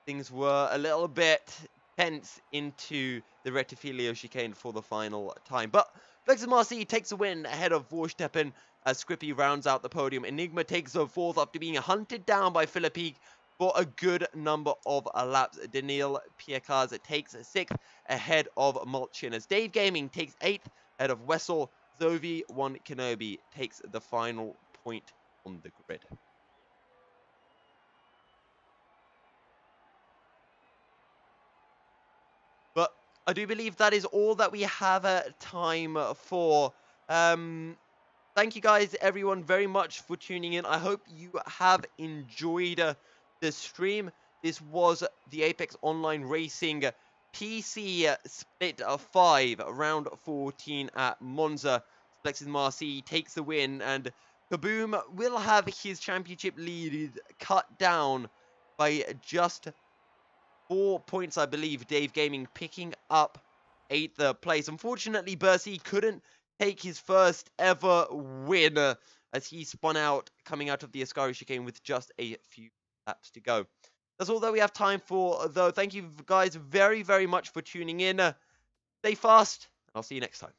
Things were a little bit tense into the Rettifilio chicane for the final time. But Alexis Marcy takes a win ahead of Verstappen as Scrippy rounds out the podium. Enigma takes a 4th after being hunted down by Philippe for a good number of laps. Daniil Piekaz takes 6th ahead of Mulchin as Dave Gaming takes 8th ahead of Wessel. Zovi1 Kenobi takes the final point on the grid. But I do believe that is all that we have time for. Thank you guys, everyone, very much for tuning in. I hope you have enjoyed the stream. This was the Apex Online Racing PC Split 5, round 14 at Monza. Alexis Marcy takes the win, and Kaboom will have his championship lead cut down by just 4 points, I believe. Dave Gaming picking up 8th place. Unfortunately, Bercy couldn't take his first ever win as he spun out coming out of the Ascari chicane with just a few laps to go. That's all that we have time for, though. Thank you guys very, very much for tuning in. Stay fast. I'll see you next time.